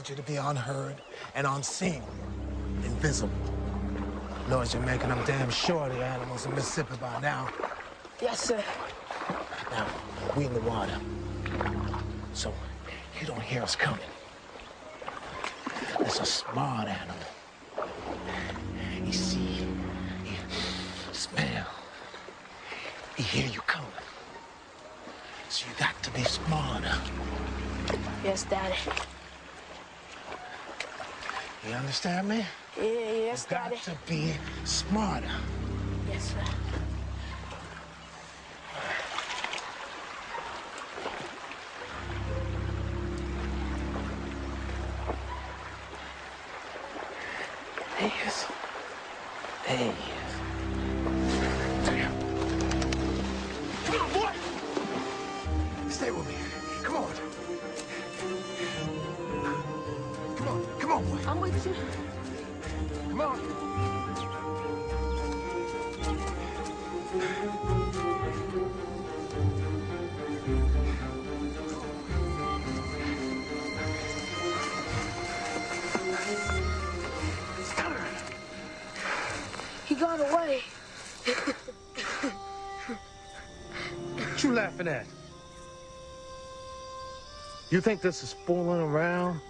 want you to be unheard and unseen, invisible. Lord, you're making them damn sure the animals in Mississippi by now. Yes, sir. Now, we in the water, so you don't hear us coming. It's a smart animal. He see, he smell, he hear you coming. So you got to be smarter. Yes, Daddy. You understand me? Yeah, yes, you got Daddy. to be smarter. Yes, sir. Davis. Davis. Damn. Come on, boy! Stay with me. Come on. Come on, boy. I'm with you. Come on. He gone away. What you laughing at? You think this is fooling around?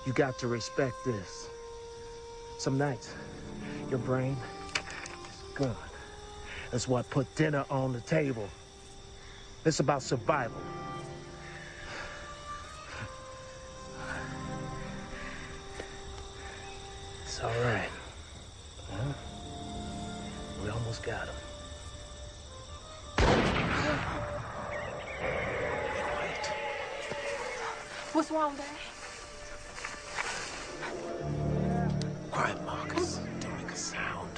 You got to respect this. Some nights, your brain is good. That's what put dinner on the table. It's about survival. It's all right. Huh? We almost got him. What's wrong, Dad? Quiet, Marcus. Don't make a sound.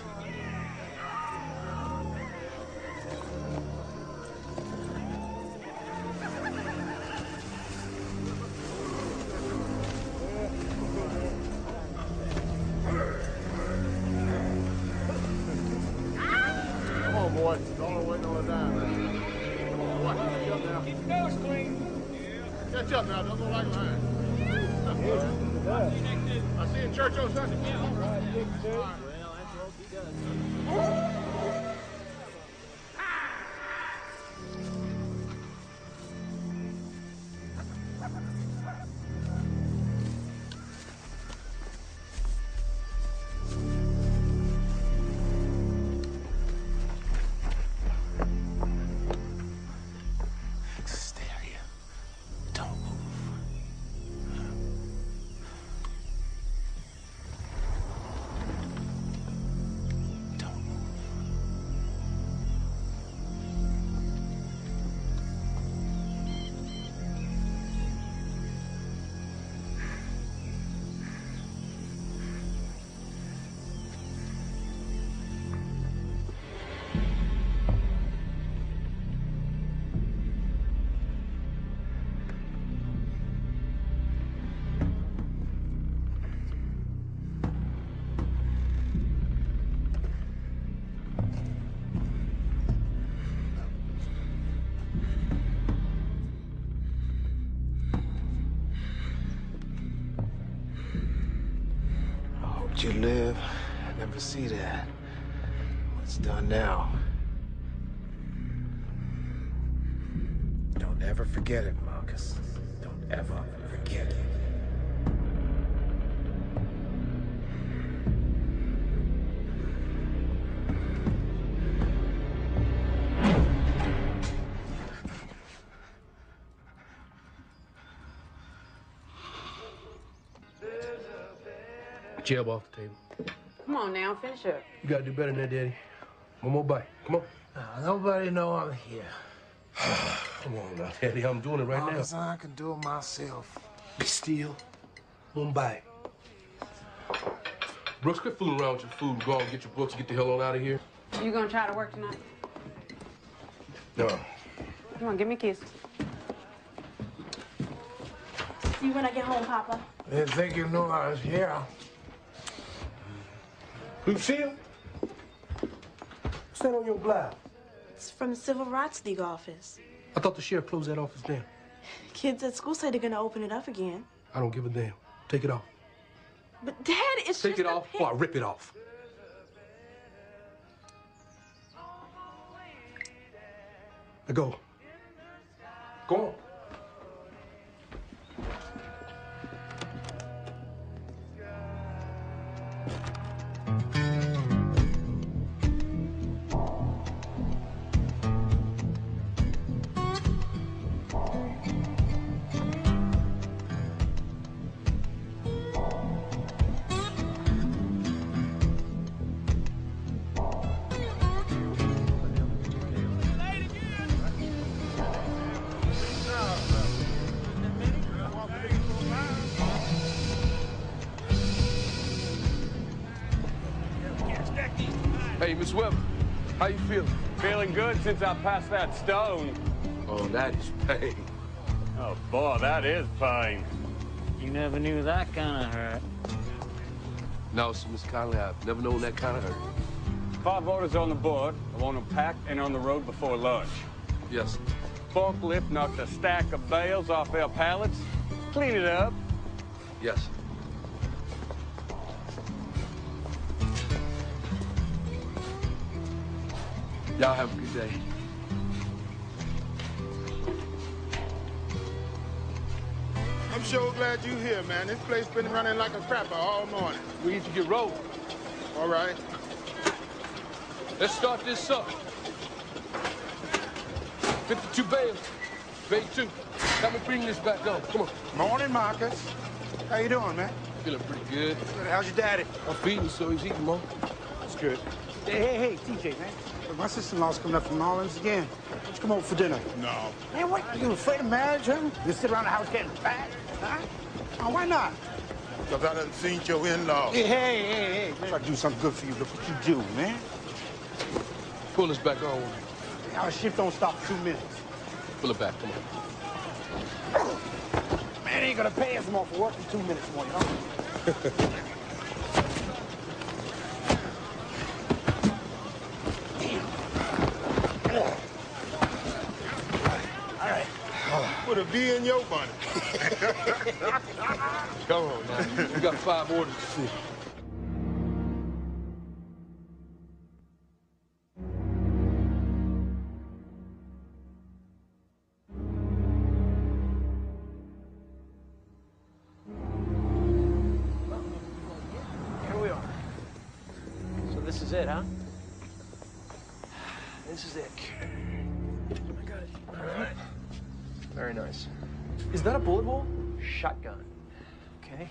Come on, boy. Don't wait no time. Come on, boy. Catch up now. Keep your nose clean. Catch up now. Don't go like mine. I see you in church on Sunday. Yeah, all right. All right. Well, that's what he does. Stay here. Don't move. Don't move. I hoped you live. Never see that. What's done now? Don't ever forget it, Marcus. Don't ever forget it. Jab off the table. Come on now, finish up. You gotta do better than that, Daddy. One more bite. Come on. Nobody know I'm here. Come on now, Daddy. I'm doing it right Marcus, now. I can do it myself. Be still. One bite. Brooks, quit fooling around with your food. Go on and get your books and get the hell on out of here. You gonna try to work tonight? No. Come on, give me a kiss. See you when I get home, Papa. Didn't think you knew I was here. Lucille? What's that on your blouse? It's from the Civil Rights League office. I thought the sheriff closed that office down. Kids at school say they're gonna open it up again. I don't give a damn. Take it off. But Dad, it's Take just it off or I rip it off. Now go. Go on. Hey, Miss Webber, how you feeling? Feeling good since I passed that stone. Oh, that is pain. Oh, boy, that is pain. You never knew that kind of hurt. No, sir, Miss Conley, I've never known that kind of hurt. 5 orders on the board. I want them packed and on the road before lunch. Yes, sir. Forklift knocked a stack of bales off their pallets. Clean it up. Yes, sir. Y'all have a good day. I'm sure glad you're here, man. This place been running like a crapper all morning. We need to get rolling. All right. Let's start this up. 52 bales. Bay 2. Help me bring this back on. Come on. Morning, Marcus. How you doing, man? Feeling pretty good. How's your daddy? I'm feeding, so he's eating more. That's good. Hey, TJ, man. Look, my sister-in-law's coming up from New Orleans again. Why don't you come over for dinner? No. Man, what? Are you afraid of marriage, huh? You sit around the house getting fat? Huh? Oh, why not? Because I done seen your in-law. Hey. Try to do something good for you. Look what you do, man. Pull this back on. Our shift don't stop for 2 minutes. Pull it back. Come on. Man, ain't gonna pay us more for working 2 minutes more, you know? Put a bee in your bunny. Come on now. We got 5 orders to see. Here we are. So this is it, huh? This is it. I got it. All right. Very nice. Is that a bullet hole? Shotgun. Okay.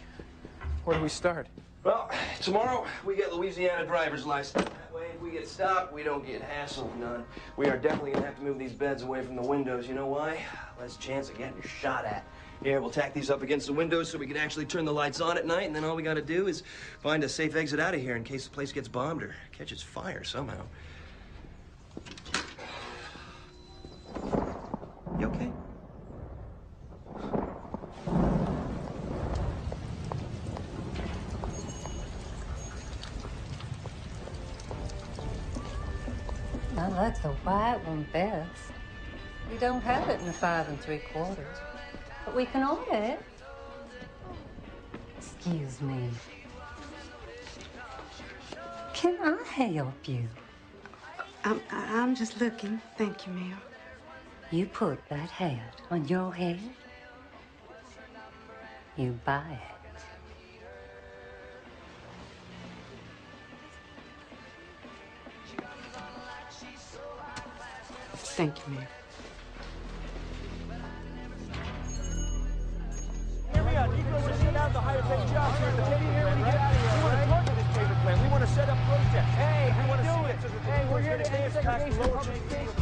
Where do we start? Well, tomorrow we get Louisiana driver's license. That way, if we get stopped, we don't get hassled none. We are definitely gonna have to move these beds away from the windows. You know why? Less chance of getting shot at. Here, we'll tack these up against the windows so we can actually turn the lights on at night, and then all we gotta do is find a safe exit out of here in case the place gets bombed or catches fire somehow. You okay? I like the white one best. We don't have it in the 5 3/4, but we can order it. Excuse me. Can I help you? I'm just looking. Thank you, ma'am. You put that hat on your head, you buy it. Thank you, ma'am. Here we are. Deacons are sent out to hire paid jobs here. But here when we get out of here, we want to talk to this payment plan. We want to set up protests. Hey, how you doing? Hey, we're here to end segregation in public places.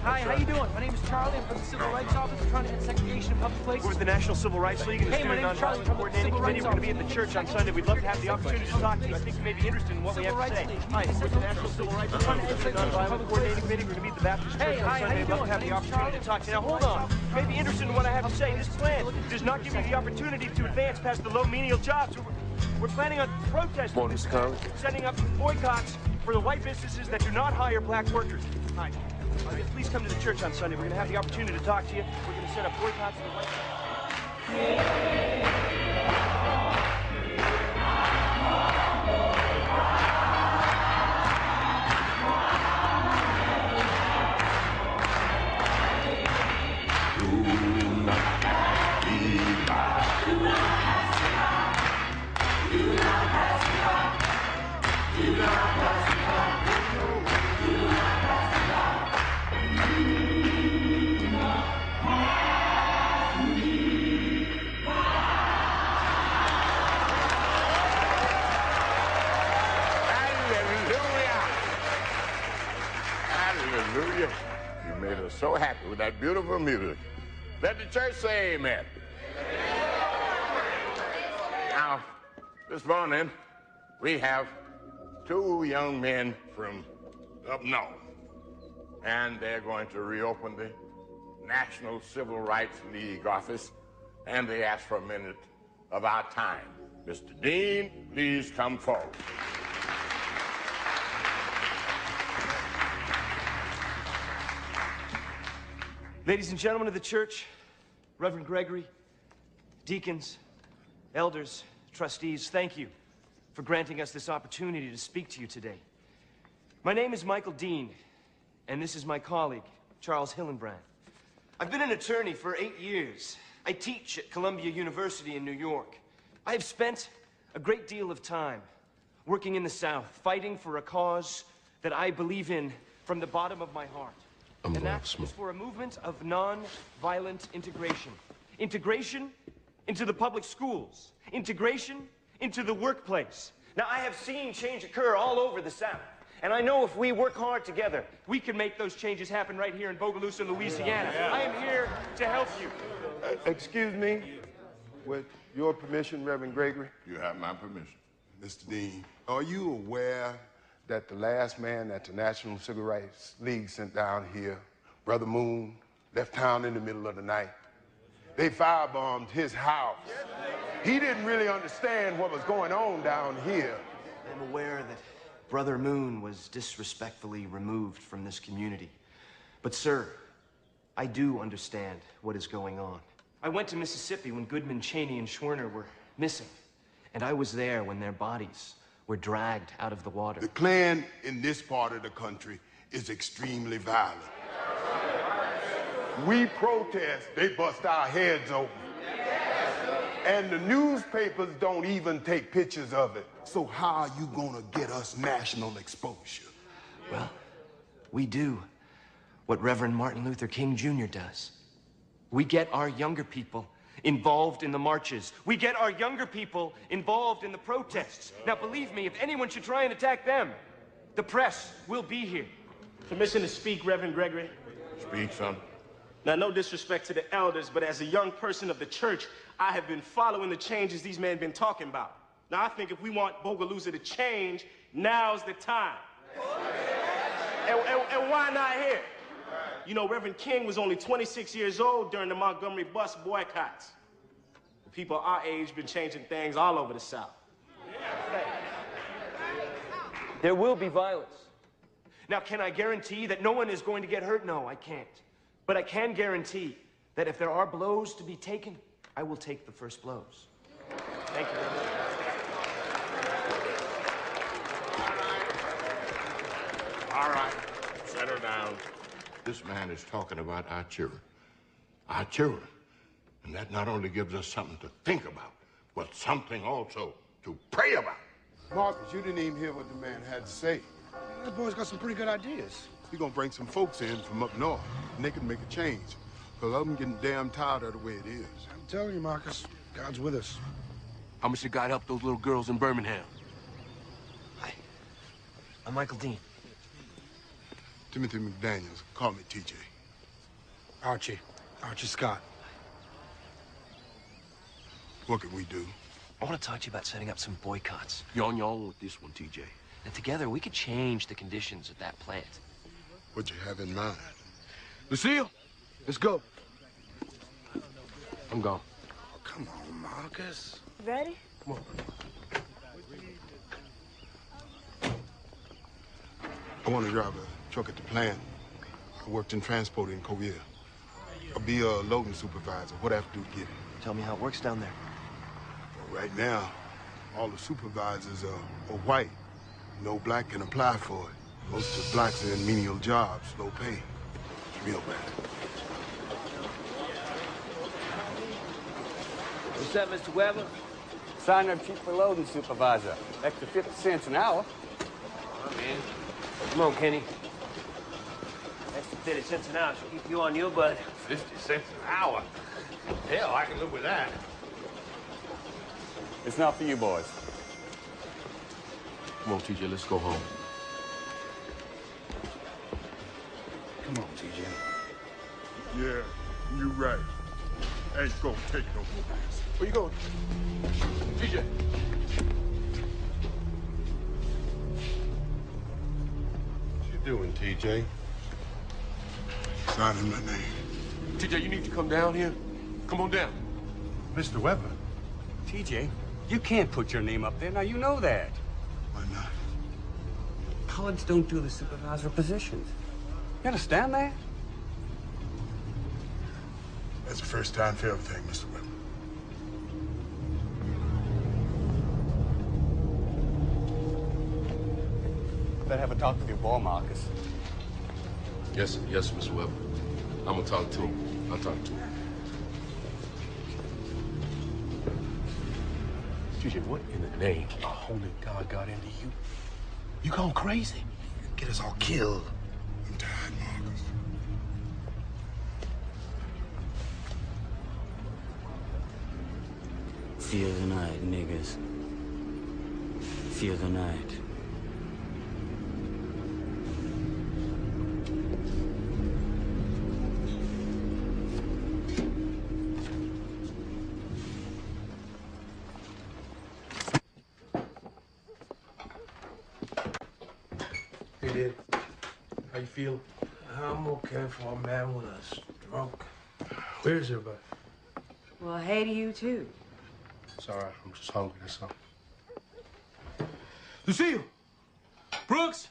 Hi, how you doing? My name is Charlie. I'm from the Civil Rights Office. We're trying to end segregation in public places. We're with the National Civil Rights League and the Student Nonviolent Coordinating Committee. We're going to be at the church on Sunday. We'd love to have the opportunity to talk to you. I think you may be interested in what we have to say. Hi, we're with the National Civil Rights League and the Student Nonviolent Coordinating Committee. We're going to be at the Baptist Church on Sunday. We'd love to have the opportunity to talk to you. Now, hold on. You may be interested in what I have to say. This plan does not give you the opportunity to advance past the low menial jobs. We're planning on protesting. Morning, Mr. Conley. Setting up boycotts for the white businesses that do not hire black workers. Hi. Please come to the church on Sunday. We're going to have the opportunity to talk to you. We're going to set up boycotts for the White Hallelujah. You made us so happy with that beautiful music. Let the church say amen. Now, this morning, we have two young men from up north, and they're going to reopen the National Civil Rights League office, and they ask for a minute of our time. Mr. Dean, please come forward. Ladies and gentlemen of the church, Reverend Gregory, deacons, elders, trustees, thank you for granting us this opportunity to speak to you today. My name is Michael Dean, and this is my colleague, Charles Hillenbrand. I've been an attorney for 8 years. I teach at Columbia University in New York. I have spent a great deal of time working in the South, fighting for a cause that I believe in from the bottom of my heart. And that is for a movement of non-violent integration. Integration into the public schools. Integration into the workplace. Now, I have seen change occur all over the South. And I know if we work hard together, we can make those changes happen right here in Bogalusa, Louisiana. I am here to help you. Excuse me, with your permission, Reverend Gregory? You have my permission. Mr. Dean, are you aware that the last man that the National Civil Rights League sent down here, Brother Moon, left town in the middle of the night? They firebombed his house. He didn't really understand what was going on down here. I'm aware that Brother Moon was disrespectfully removed from this community. But, sir, I do understand what is going on. I went to Mississippi when Goodman, Cheney, and Schwerner were missing. And I was there when their bodies were dragged out of the water. The Klan in this part of the country is extremely violent. We protest, they bust our heads open. And the newspapers don't even take pictures of it. So how are you gonna get us national exposure? Well, we do what Reverend Martin Luther King Jr. does. We get our younger people involved in the marches. We get our younger people involved in the protests. Now, believe me, if anyone should try and attack them, the press will be here. Permission to speak, Reverend Gregory. Speak, son. Now, no disrespect to the elders, but as a young person of the church, I have been following the changes these men have been talking about. Now, I think if we want Bogalusa to change, now's the time. And why not here? You know, Reverend King was only 26 years old during the Montgomery bus boycotts. The people our age been changing things all over the South. There will be violence. Now, can I guarantee that no one is going to get hurt? No, I can't. But I can guarantee that if there are blows to be taken, I will take the first blows. Thank you. All right, settle down. This man is talking about our children. Our children. And that not only gives us something to think about, but something also to pray about. Marcus, you didn't even hear what the man had to say. That boy's got some pretty good ideas. He's gonna bring some folks in from up north, and they can make a change. Because I'm getting damn tired of the way it is. I'm telling you, Marcus, God's with us. How much did God help those little girls in Birmingham? Hi. I'm Michael Dean. Timothy McDaniels. Call me TJ. Archie Scott. What can we do? I want to talk to you about setting up some boycotts. You're on your own with this one, TJ. And together, we could change the conditions at that plant. What you have in mind? Lucille, let's go. I'm gone. Oh, come on, Marcus. Ready? Come on. I want to drive a truck at the plant. I worked in transport in Korea. I'll be a loading supervisor. What I have to do to get it? Tell me how it works down there. Well, right now, all the supervisors are white. No black can apply for it. Most of the blacks are in menial jobs, low pay. It's real bad. What's up, Mr. Weber? Sign up cheap for loading supervisor. Extra 50 cents an hour. Come on, man. Come on, Kenny. Extra 50 cents an hour should keep you on your butt. 50 cents an hour? Hell, I can live with that. It's not for you boys. Come on, TJ, let's go home. Come on, TJ. Yeah, you're right. Ain't gonna take no more mess. Where you going? TJ. What you doing, TJ? Signing my name. TJ, you need to come down here. Come on down. Mr. Weber. TJ, you can't put your name up there. Now, you know that. Why not? Colleges don't do the supervisor positions. You understand that? That's the first time for everything, Mr. Weber. Better have a talk with your boy, Marcus. Yes, Mr. Weber. I'm gonna talk to him. I'll talk to him. TJ, what in the name of holy God got into you? You gone crazy? Get us all killed. I'm tired, Marcus. Feel the night, niggas. Feel the night. Hey, Dad. How you feeling? I'm okay for a man with a stroke. Where's everybody? Well, hey to you, too. It's all right. I'm just hungry, that's all. Lucille! Brooks!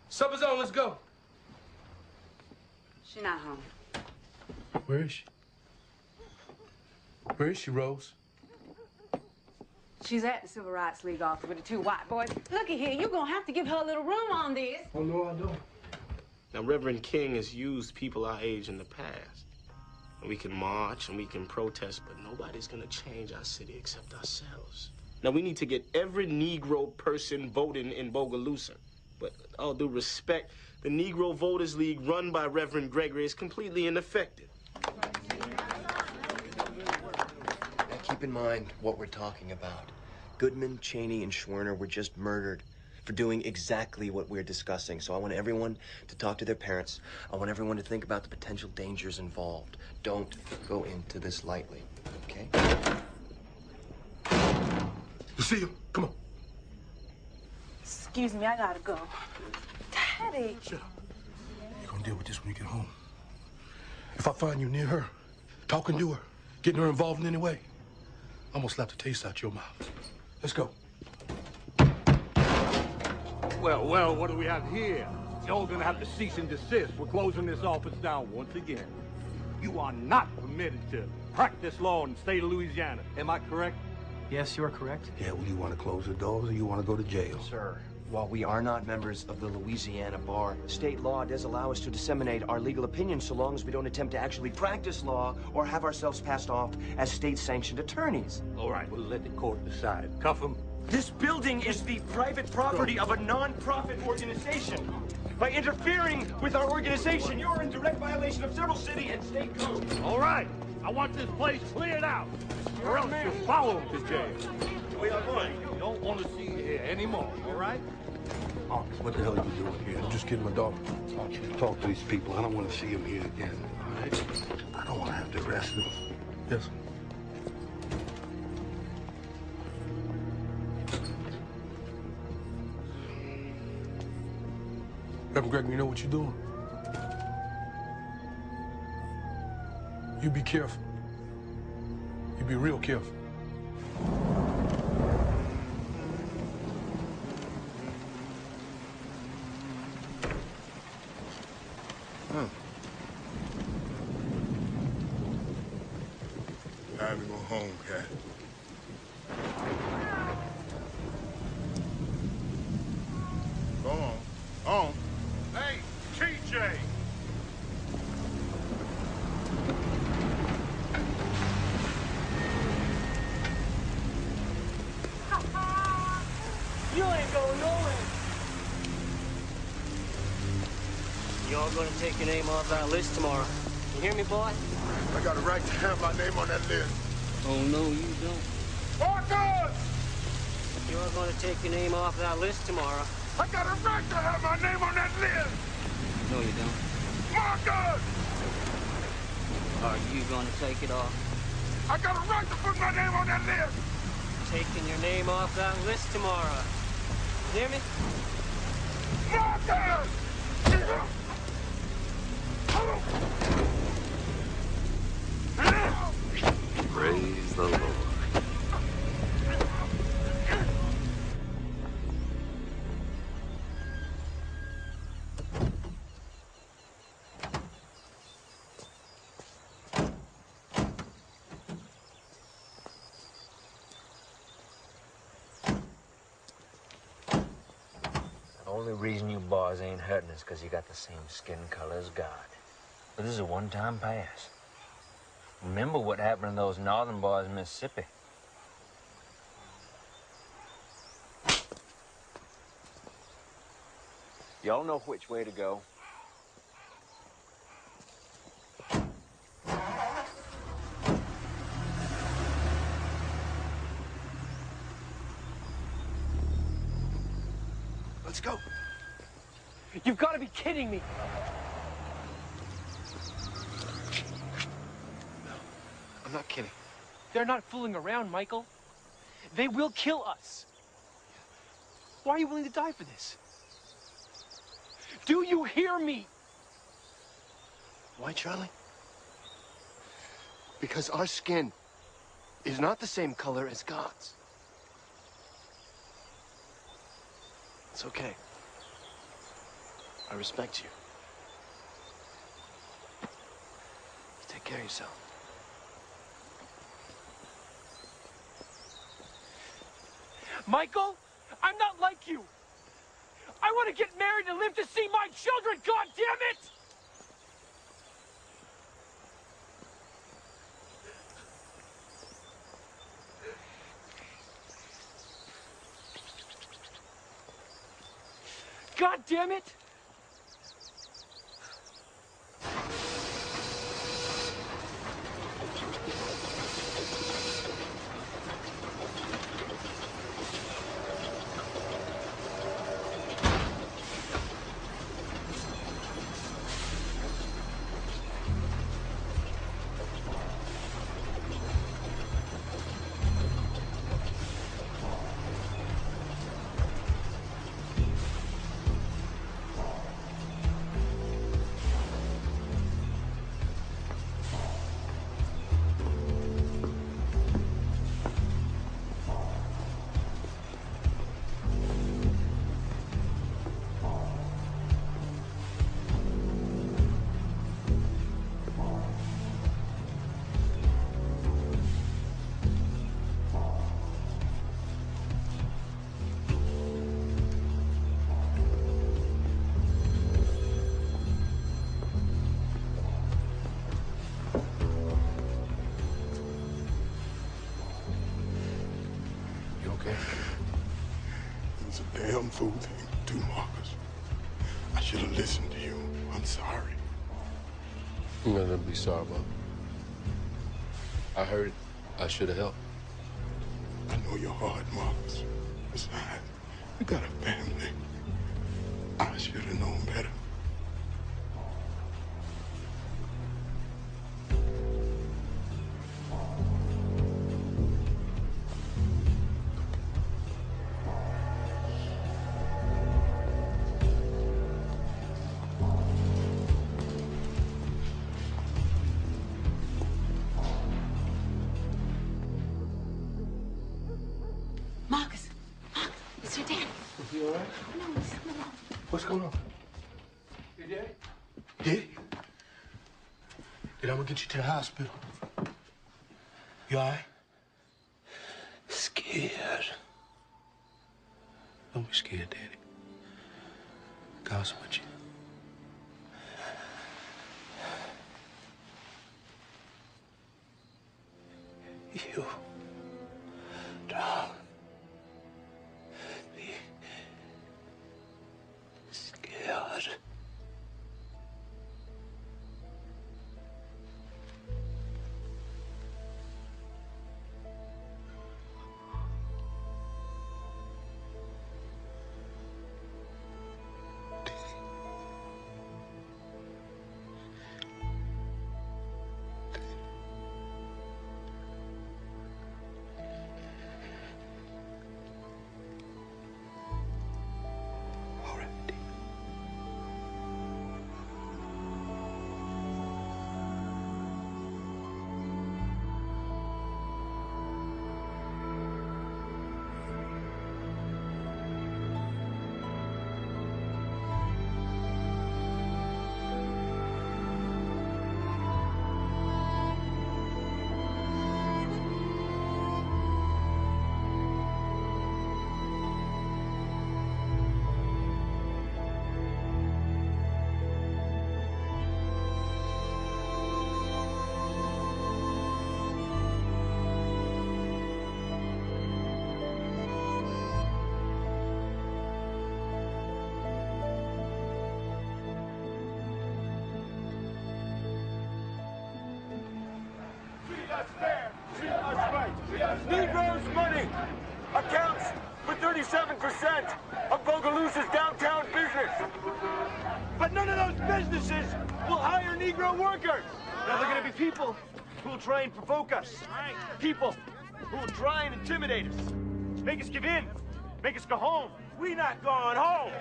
Supper's on, let's go. She's not home. Where is she? Where is she, Rose? She's at the Civil Rights League office with the two white boys. Looky here, you're gonna have to give her a little room on this. Oh, no, I don't. Now, Reverend King has used people our age in the past. And we can march and we can protest, but nobody's gonna change our city except ourselves. Now, we need to get every Negro person voting in Bogalusa. But all due respect, the Negro Voters League run by Reverend Gregory is completely ineffective. Now, keep in mind what we're talking about. Goodman, Cheney, and Schwerner were just murdered for doing exactly what we're discussing. So I want everyone to talk to their parents. I want everyone to think about the potential dangers involved. Don't go into this lightly, okay? Lucille, come on. Excuse me, I gotta go. Daddy. Shut up. You're gonna deal with this when you get home. If I find you near her, talking to her, getting her involved in any way, I'm gonna slap the taste out your mouth. Let's go. Well, what do we have here? Y'all gonna have to cease and desist. We're closing this office down once again. You are not permitted to practice law in the state of Louisiana. Am I correct? Yes, you're correct. Yeah, well, you want to close the doors or you want to go to jail? Sir, while we are not members of the Louisiana Bar, state law does allow us to disseminate our legal opinions so long as we don't attempt to actually practice law or have ourselves passed off as state-sanctioned attorneys. All right, we'll let the court decide. Cuff him. This building is the private property of a non-profit organization. By interfering with our organization, you're in direct violation of several city and state codes. All right, I want this place cleared out, or else you'll follow him to jail. We are going. Don't want to see you here anymore, all right? Marcus, what the hell are you doing here? I'm just kidding my daughter. I want you to talk to these people. I don't want to see them here again, all right? I don't want to have to arrest them. Yes. Reverend Gregory, you know what you're doing? You be careful. You be real careful. Oh. home, cat. Go on. On. Hey, TJ! You ain't going nowhere. Y'all gonna take your name off that list tomorrow. You hear me, boy? I got a right to have my name on that list. Oh, no, you don't. Marcus! You're gonna take your name off that list tomorrow. I got a right to have my name on that list! No, you don't. Marcus! Are you gonna take it off? I got a right to put my name on that list! Taking your name off that list tomorrow. You hear me? Marcus! Praise the Lord. The only reason you boys ain't hurting is because you got the same skin color as God. But this is a one-time pass. Remember what happened to those northern boys in Mississippi. Y'all know which way to go. Let's go. You've got to be kidding me. I'm not kidding. They're not fooling around, Michael. They will kill us. Why are you willing to die for this? Do you hear me? Why, Charlie? Because our skin is not the same color as God's. It's okay. I respect you. You take care of yourself. Michael, I'm not like you. I want to get married and live to see my children, God damn it! God damn it! It was a damn fool thing to do, Marcus. I should have listened to you. I'm sorry. You got nothing to be sorry about. I heard it. I should have helped. I know your heart, Marcus. Besides, you got a family. I should have known better. Marcus, it's your dad. Is he all right? No, he's coming along. What's going on? Your daddy? Daddy? Then I'm gonna get you to the hospital. You all right? You scared, Daddy? God's with you. You don't be scared. Negroes' money accounts for 37% of Bogalusa's downtown business. But none of those businesses will hire Negro workers. Now, there are going to be people who will try and provoke us. People who will try and intimidate us. Make us give in. Make us go home. We not going home.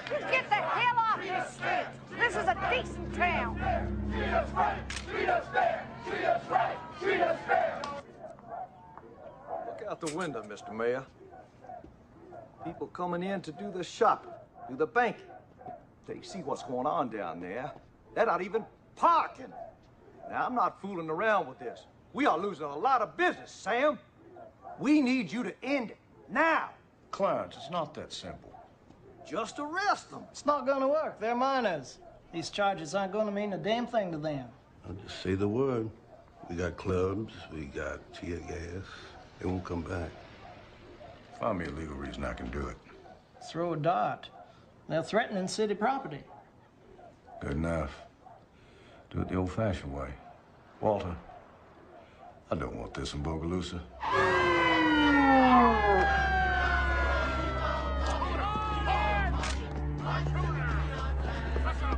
Get the hell off this street. This is a decent town. Treat us right. Treat us fair. Treat us right. Treat us fair. Look out the window, Mr. Mayor. People coming in to do the shopping, do the banking. They see what's going on down there. They're not even parking. Now, I'm not fooling around with this. We are losing a lot of business, Sam. We need you to end it now. Clarence, it's not that simple. Just arrest them. It's not gonna work. They're minors. These charges aren't gonna mean a damn thing to them. I'll just say the word. We got clubs, we got tear gas. They won't come back. Find me a legal reason I can do it. Throw a dart. They're threatening city property. Good enough. Do it the old-fashioned way. Walter, I don't want this in Bogalusa.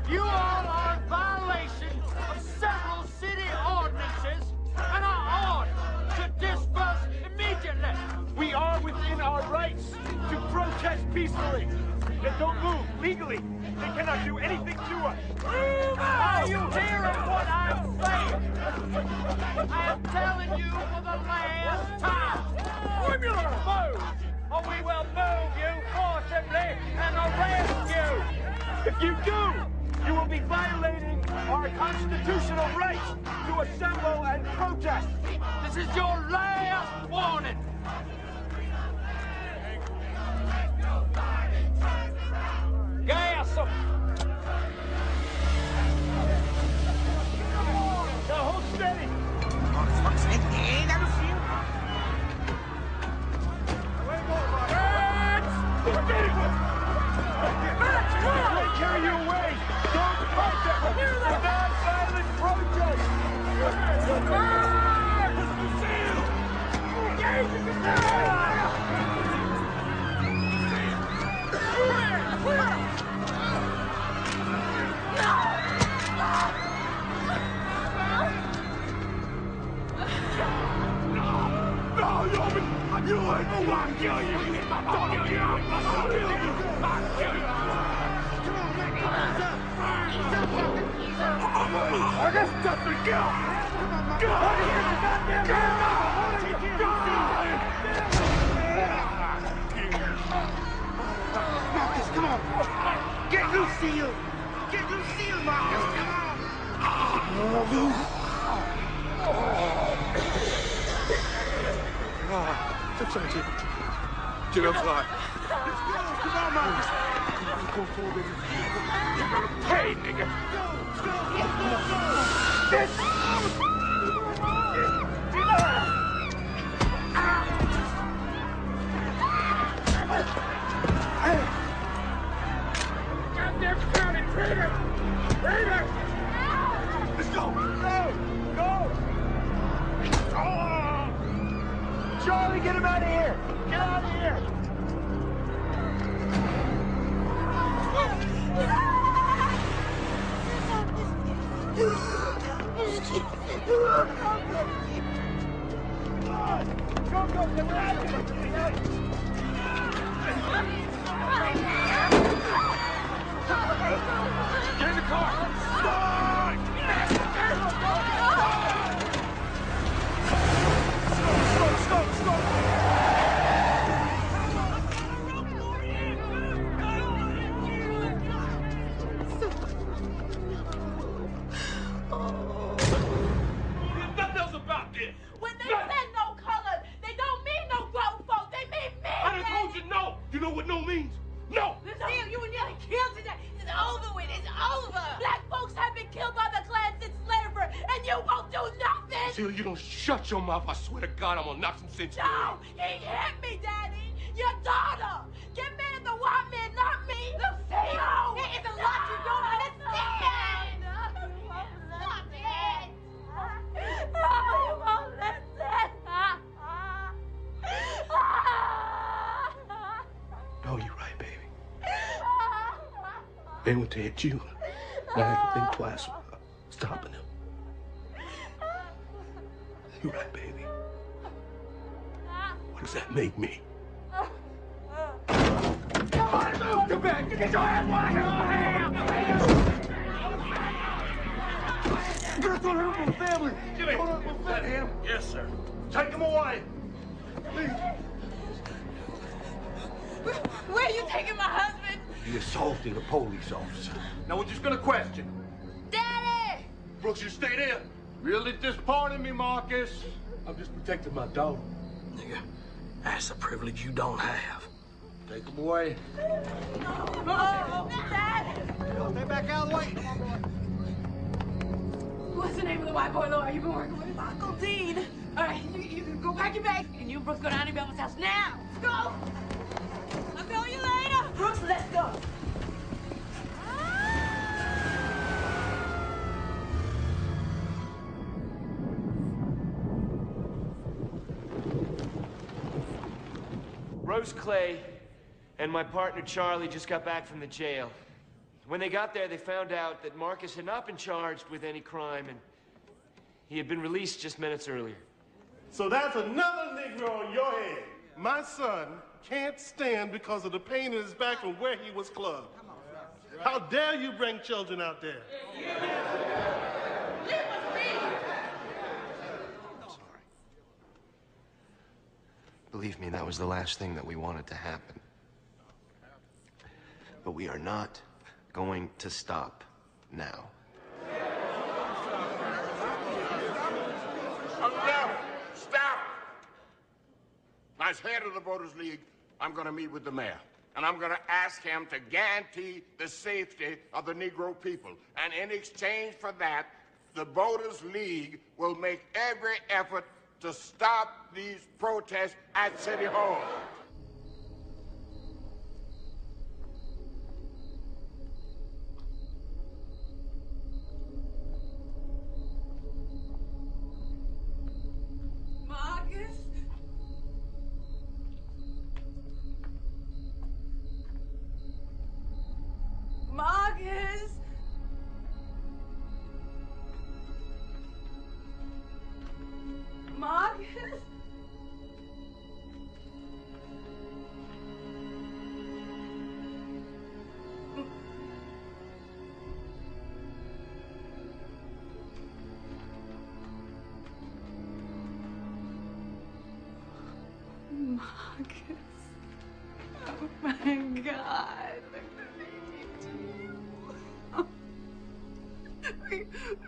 You all are in violation of several city ordinances and are ordered to disperse immediately. We are within our rights to protest peacefully. And don't move legally. They cannot do anything to us. Are you hearing what I'm saying? I am telling you for the last time. Move, or we will move you forcibly and arrest you. If you do, you will be violating our constitutional right to assemble and protest. This is your last warning. Gas them! Now hold steady! Carry you away! Don't fight them! We're non-violent protest! You ain't no one kill you! I'll kill you! I'll kill you! I'll kill you! I got stuff to kill! Marcus, come on! Get Lucille! Get Lucille, Marcus! Come on! Get outside. Come on, Marcus. Go forward, baby. You're gonna pay, nigga. Goddamn county traitor! Traitor! Let's go! Go! Oh! Charlie, get him out of here! Get out of here! Go, get out of here! Get in the car! Nothing else about this. When they say no color, they don't mean no grown folk. They mean me. I done told you no. You know what no means? No. Still, you were nearly killed today. It's over with. It's over. Black folks have been killed by the Klan since slavery, and you won't do nothing. Celia, you don't shut your mouth. I swear to God, I'm gonna knock some sense into you. No, he hit me, Daddy. Your daughter. Get mad at the white man, not me. Look, no. There is a lot you don't understand. Stop it. Oh, you won't listen. No, you're right, baby. They went to hit you. And I had to think twice about stopping him. You're right, baby. What does that make me? Get back! Get your ass You gotta throw him from the family. Jimmy, is that him? Yes, sir. Take him away. Please. Where are you taking my husband? He assaulted a police officer. Now we're just gonna question him. Daddy! Brooks, you stay there. Really disappointing me, Marcus. I'm just protecting my daughter. Nigga, that's a privilege you don't have. Take him away. Oh, Daddy! Stay back out of the way. What's the name of the white boy lawyer you've been working with? Uncle Dean. All right, you go pack your bags, and you and Brooks go down to Belma's house now. Let's go. I'll call you later. Brooks, let's go. Rose Clay and my partner Charlie just got back from the jail. When they got there, they found out that Marcus had not been charged with any crime, and he had been released just minutes earlier. So that's another Negro on your head. My son can't stand because of the pain in his back from where he was clubbed. How dare you bring children out there? Believe me, that was the last thing that we wanted to happen. But we are not going to stop now. Enough! Stop! As head of the Voters League, I'm going to meet with the mayor. And I'm going to ask him to guarantee the safety of the Negro people. And in exchange for that, the Voters League will make every effort to stop these protests at City Hall. Marcus? Marcus? Marcus? Marcus. Oh my God.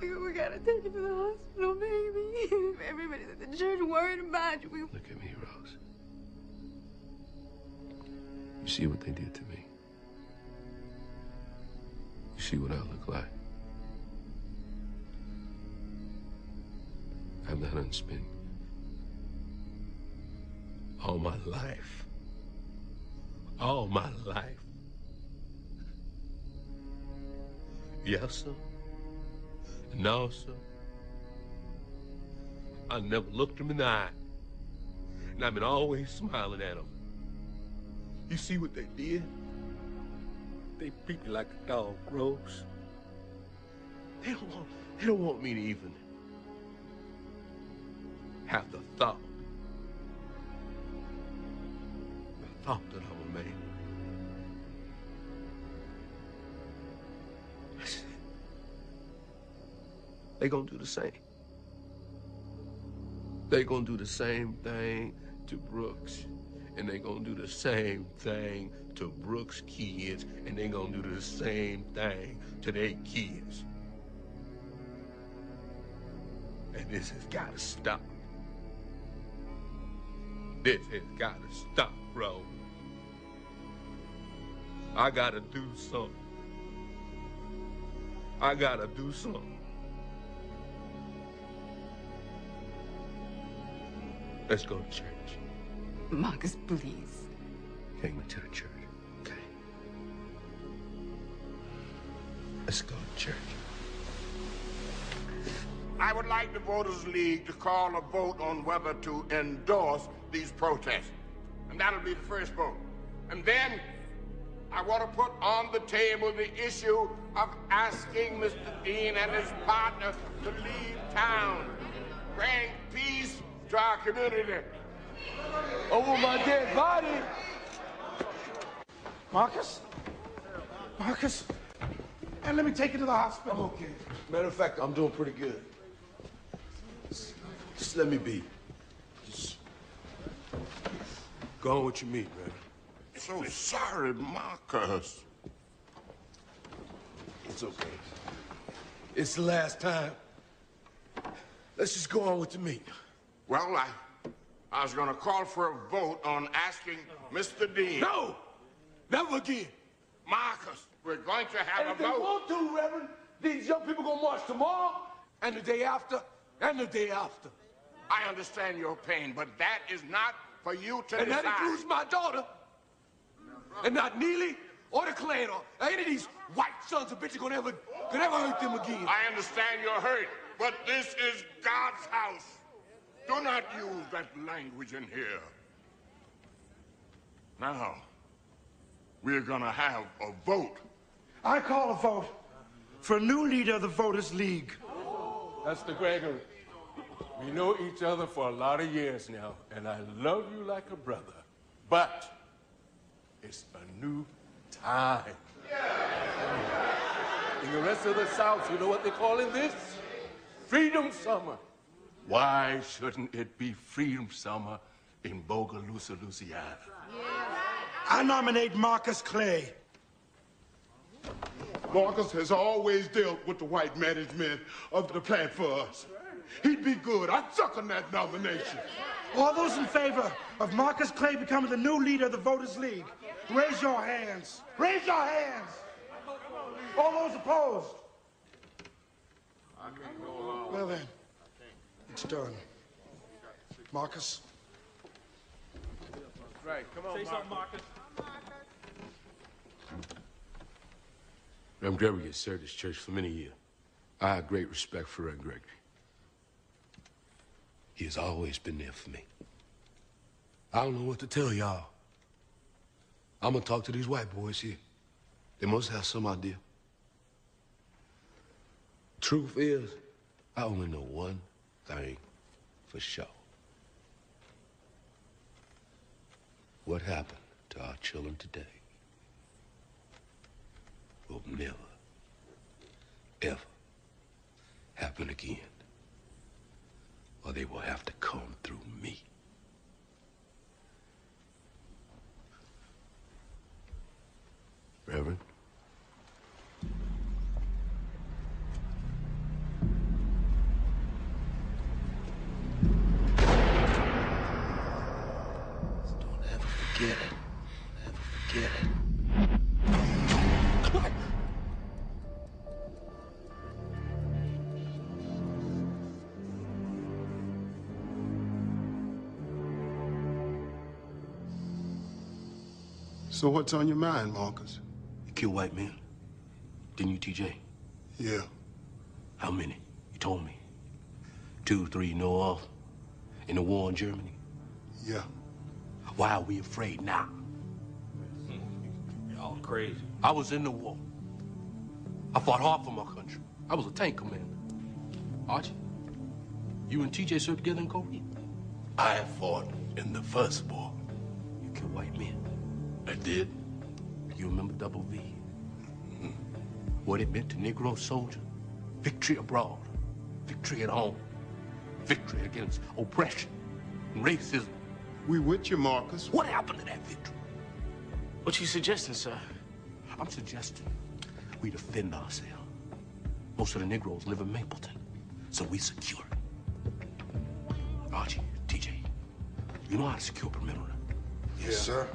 We gotta take you to the hospital, baby. Everybody's at the church worried about you. Look at me, Rose. You see what they did to me? You see what I look like? I've done spent all my life. All my life. Yes, sir. No, sir. I never looked him in the eye. And I've been always smiling at him. You see what they did? They beat me like a dog, Rose. They don't want me to even have the thought. The thought that I'm a man. They gonna do the same. They gonna do the same thing to Brooks. And they gonna do the same thing to Brooks' kids. And they gonna do the same thing to their kids. And this has gotta stop. This has gotta stop, bro. I gotta do something. I gotta do something. Let's go to church. Marcus, please. Take me to the church, okay? Let's go to church. I would like the Voters League to call a vote on whether to endorse these protests. And that'll be the first vote. And then I want to put on the table the issue of asking Mr. Dean and his partner to leave town. Bring peace to our community. Over my dead body. Marcus? Marcus? And let me take you to the hospital. I'm okay. Matter of fact, I'm doing pretty good. Just let me be. Just go on what you mean, man. So sorry, Marcus. It's okay. It's the last time. Let's just go on with the meeting. Well, I was going to call for a vote on asking Mr. Dean. No! Never again. Marcus, we're going to have And a if they vote. want to, Reverend, these young people gonna march tomorrow, and the day after, and the day after. I understand your pain, but that is not for you to And decide. that includes my daughter. And not Neely or the Klan or any of these white sons of bitches could ever hurt them again. I understand your hurt, but this is God's house. Do not use that language in here. Now, we're gonna have a vote. I call a vote for a new leader of the Voters League. Mr. Gregory, we know each other for a lot of years now, and I love you like a brother. But it's a new time. In the rest of the South, you know what they're calling this? Freedom Summer. Why shouldn't it be Freedom Summer in Bogalusa, Louisiana? I nominate Marcus Clay. Marcus has always dealt with the white management of the plant for us. He'd be good. I'd second that nomination. All those in favor of Marcus Clay becoming the new leader of the Voters League, raise your hands. Raise your hands. All those opposed? Well then, it's done. Marcus? Right, come on, Say something, Marcus. Reverend Gregory has served this church for many years. I have great respect for Reverend Gregory. He has always been there for me. I don't know what to tell y'all. I'm gonna talk to these white boys here. They must have some idea. Truth is, I only know one thing for sure. What happened to our children today will never, ever happen again. Or they will have to come through me. Reverend? Don't ever forget it. Don't ever forget So what's on your mind, Marcus? You kill white men, didn't you, TJ? Yeah. How many? You told me. 2, 3, you know of? In the war in Germany? Yeah. Why are we afraid now? Y'all crazy. I was in the war. I fought hard for my country. I was a tank commander. Archie, you and TJ served together in Korea? I fought in the first war. You killed white men. I did. You remember Double V? What it meant to Negro soldiers? Victory abroad, victory at home, victory against oppression and racism. We with you, Marcus. What happened to that victory? What you suggesting, sir? I'm suggesting we defend ourselves. Most of the Negroes live in Mapleton, so we secure it. Archie, TJ, you know how to secure perimeter? Yes, sir.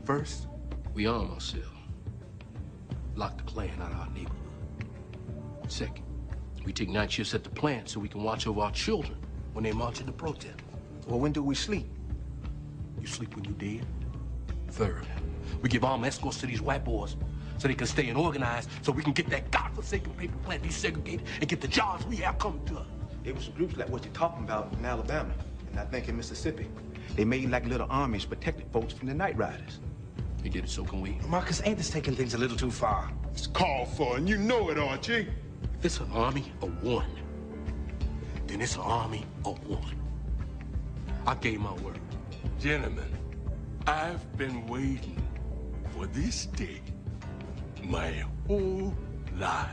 First, we arm ourselves. Lock the Klan out of our neighborhood. Second, we take night shifts at the plant so we can watch over our children when they march into protest. Well, when do we sleep? You sleep when you dead. Third, we give armed escorts to these white boys so they can stay and organize so we can get that godforsaken paper plant desegregated and get the jobs we have coming to us. It was groups like what you're talking about in Alabama, and I think in Mississippi. They made like little armies protecting folks from the night riders. They did it, so can we. Marcus, ain't this taking things a little too far? It's called for, and you know it, Archie. If it's an army of one, then it's an army of one. I gave my word. Gentlemen, I've been waiting for this day my whole life.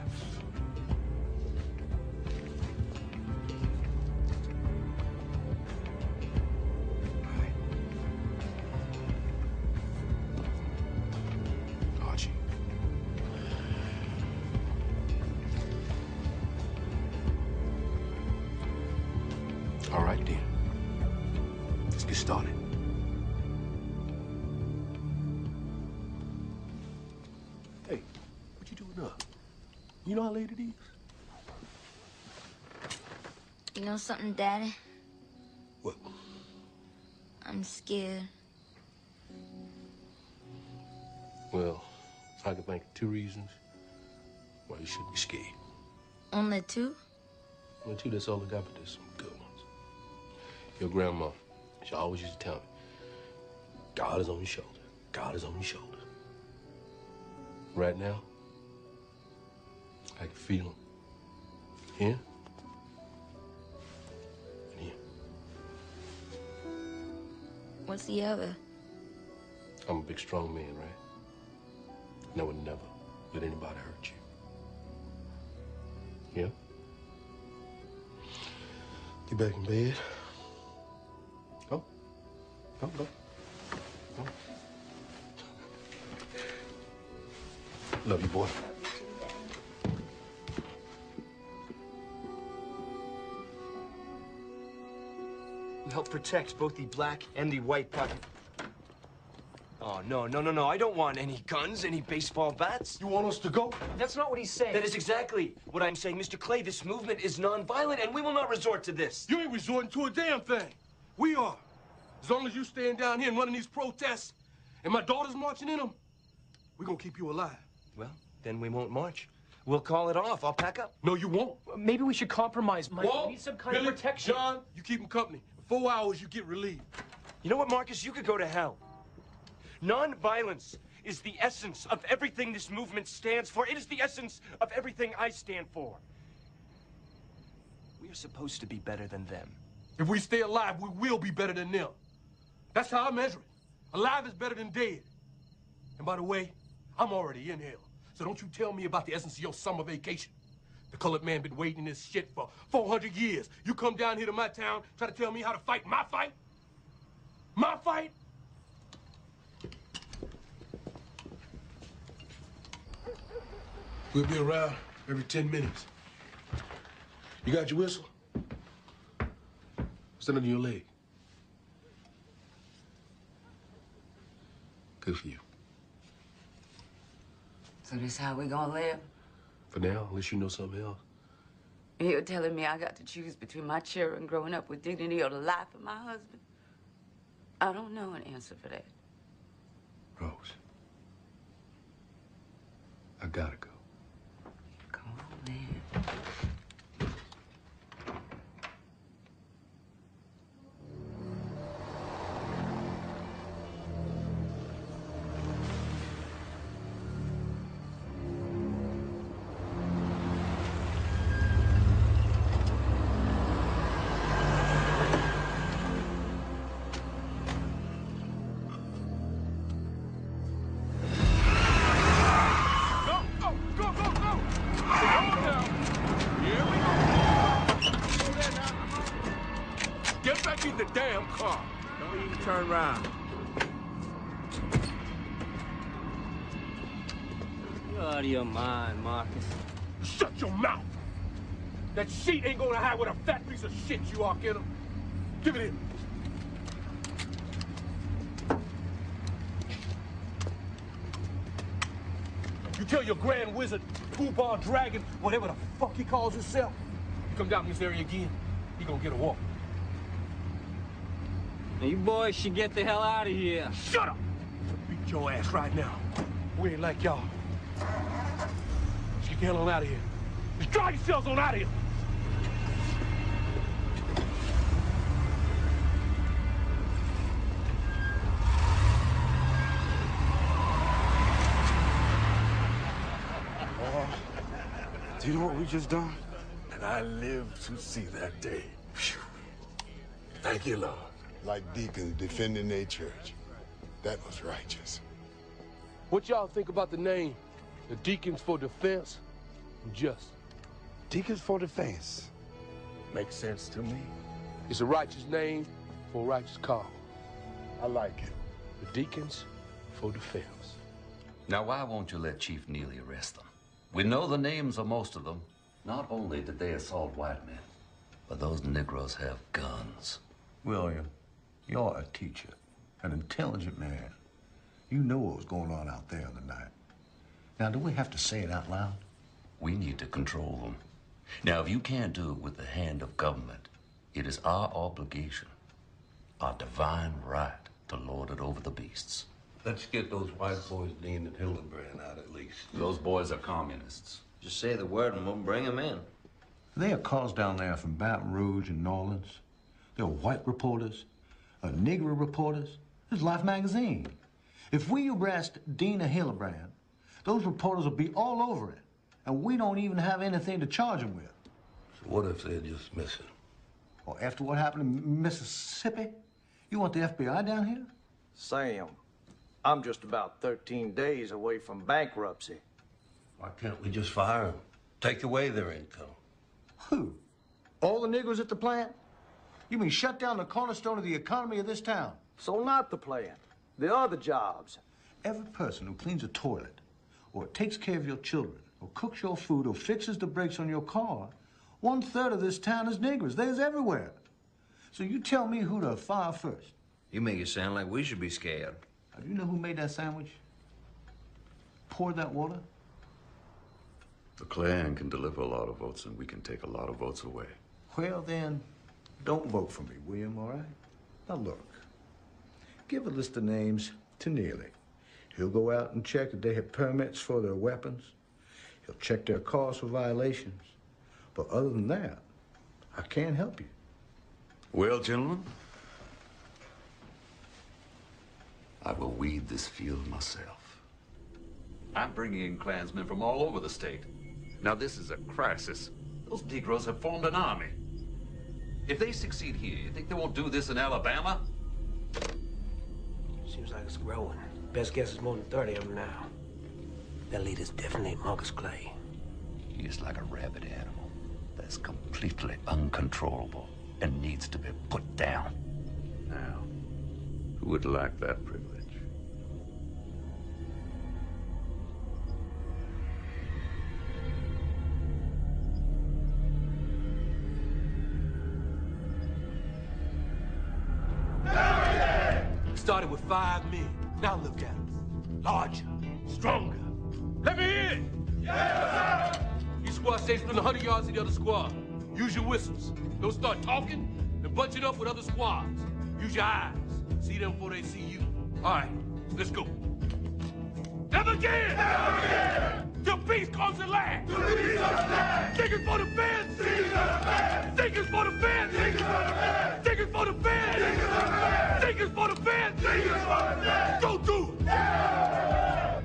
Archie. All right, then. Let's get started. Hey, what you doing up? You know how late it is? You know something, Daddy? What? I'm scared. Well, I can think of 2 reasons why you should be scared. Only 2? Only 2, that's all I got, but there's some good ones. Your grandma, she always used to tell me, God is on your shoulder. God is on your shoulder. Right now, I can feel him. Here. And here. What's the other? I'm a big, strong man, right? And I would never let anybody hurt you. Yeah? Get back in bed. Go. Go. Go. Love you, boy. We help protect both the black and the white pocket. Oh, no. I don't want any guns, any baseball bats. You want us to go? That's not what he's saying. That is exactly what I'm saying. Mr. Clay, this movement is nonviolent, and we will not resort to this. You ain't resorting to a damn thing. We are. As long as you staying down here and running these protests, and my daughter's marching in them, we're gonna keep you alive. Well, then we won't march. We'll call it off. I'll pack up. No, you won't. Maybe we should compromise, Mike. Walt, We need some kind Billy, of protection. John, you keep him company. In 4 hours, you get relieved. You know what, Marcus? You could go to hell. Non-violence is the essence of everything this movement stands for. It is the essence of everything I stand for. We are supposed to be better than them. If we stay alive, we will be better than them. That's how I measure it. Alive is better than dead. And by the way, I'm already in hell. So don't you tell me about the essence of your summer vacation. The colored man been waiting this shit for 400 years. You come down here to my town, try to tell me how to fight my fight? My fight? We'll be around every 10 minutes. You got your whistle? Stand under your leg. Good for you. So this how we gonna live? For now, unless you know something else. You're telling me I got to choose between my children growing up with dignity or the life of my husband? I don't know an answer for that. Rose. gotta go. Come on, man. Out of your mind, Marcus. Shut your mouth! That sheet ain't gonna hide what a fat piece of shit you are, kiddo. Give it here. You tell your grand wizard, Pooh-Bah Dragon, whatever the fuck he calls himself, you come down this area again, he gonna get a walk. Now you boys should get the hell out of here. Shut up! Beat your ass right now. We ain't like y'all. Just get the hell on out of here. Just drive yourselves on out of here. Do you know what we just done? And I live to see that day. Phew. Thank you, Lord. Like deacons defending their church. That was righteous. What y'all think about the name? The Deacons for Defense and Justice. Deacons for Defense. Makes sense to me. It's a righteous name for a righteous cause. I like it. The Deacons for Defense. Now, why won't you let Chief Neely arrest them? We know the names of most of them. Not only did they assault white men, but those Negroes have guns. William, you're a teacher, an intelligent man. You know what was going on out there in the night. Now, do we have to say it out loud? We need to control them. Now, if you can't do it with the hand of government, it is our obligation, our divine right, to lord it over the beasts. Let's get those white boys, Dean and Hildebrand, out at least. Those boys are communists. Just say the word and we'll bring them in. There are calls down there from Baton Rouge and New Orleans. There are white reporters, Negro reporters. There's Life magazine. If we arrest Dean or Hildebrand, those reporters will be all over it. And we don't even have anything to charge them with. So what if they're just missing? Or after what happened in Mississippi? You want the FBI down here? Sam, I'm just about 13 days away from bankruptcy. Why can't we just fire them? Take away their income. Who? All the Negroes at the plant? You mean shut down the cornerstone of the economy of this town? So not the plant. The other jobs. Every person who cleans a toilet, or takes care of your children, or cooks your food, or fixes the brakes on your car, 1/3 of this town is Negroes. There's everywhere. So you tell me who to fire first. You make it sound like we should be scared. Do you know who made that sandwich? Poured that water? The Klan can deliver a lot of votes, and we can take a lot of votes away. Well, then, don't vote for me, William, all right? Now, look. Give a list of names to Neely. He'll go out and check that they have permits for their weapons. He'll check their cars for violations. But other than that, I can't help you. Well, gentlemen, I will weed this field myself. I'm bringing in Klansmen from all over the state. Now, this is a crisis. Those Negroes have formed an army. If they succeed here, you think they won't do this in Alabama? Seems like it's growing. Best guess is more than 30 of them now. That leader's definitely Marcus Clay. He is like a rabid animal that's completely uncontrollable and needs to be put down. Now, who would lack that privilege? Started with 5 men. Now look at them. Larger, stronger. Let me in! Yes, sir! Each squad stays within 100 yards of the other squad. Use your whistles. Don't start talking, then bunch it up with other squads. Use your eyes. See them before they see you. All right, let's go. Never again! Never again! Till peace comes to land. To peace on the land. Diggers for the fence. Diggers on the fence. Diggers for the fence. Diggers on the fence. Diggers for the fence. Diggers on the fence. Diggers for the fence. Diggers for the fence. Go do it. Yeah.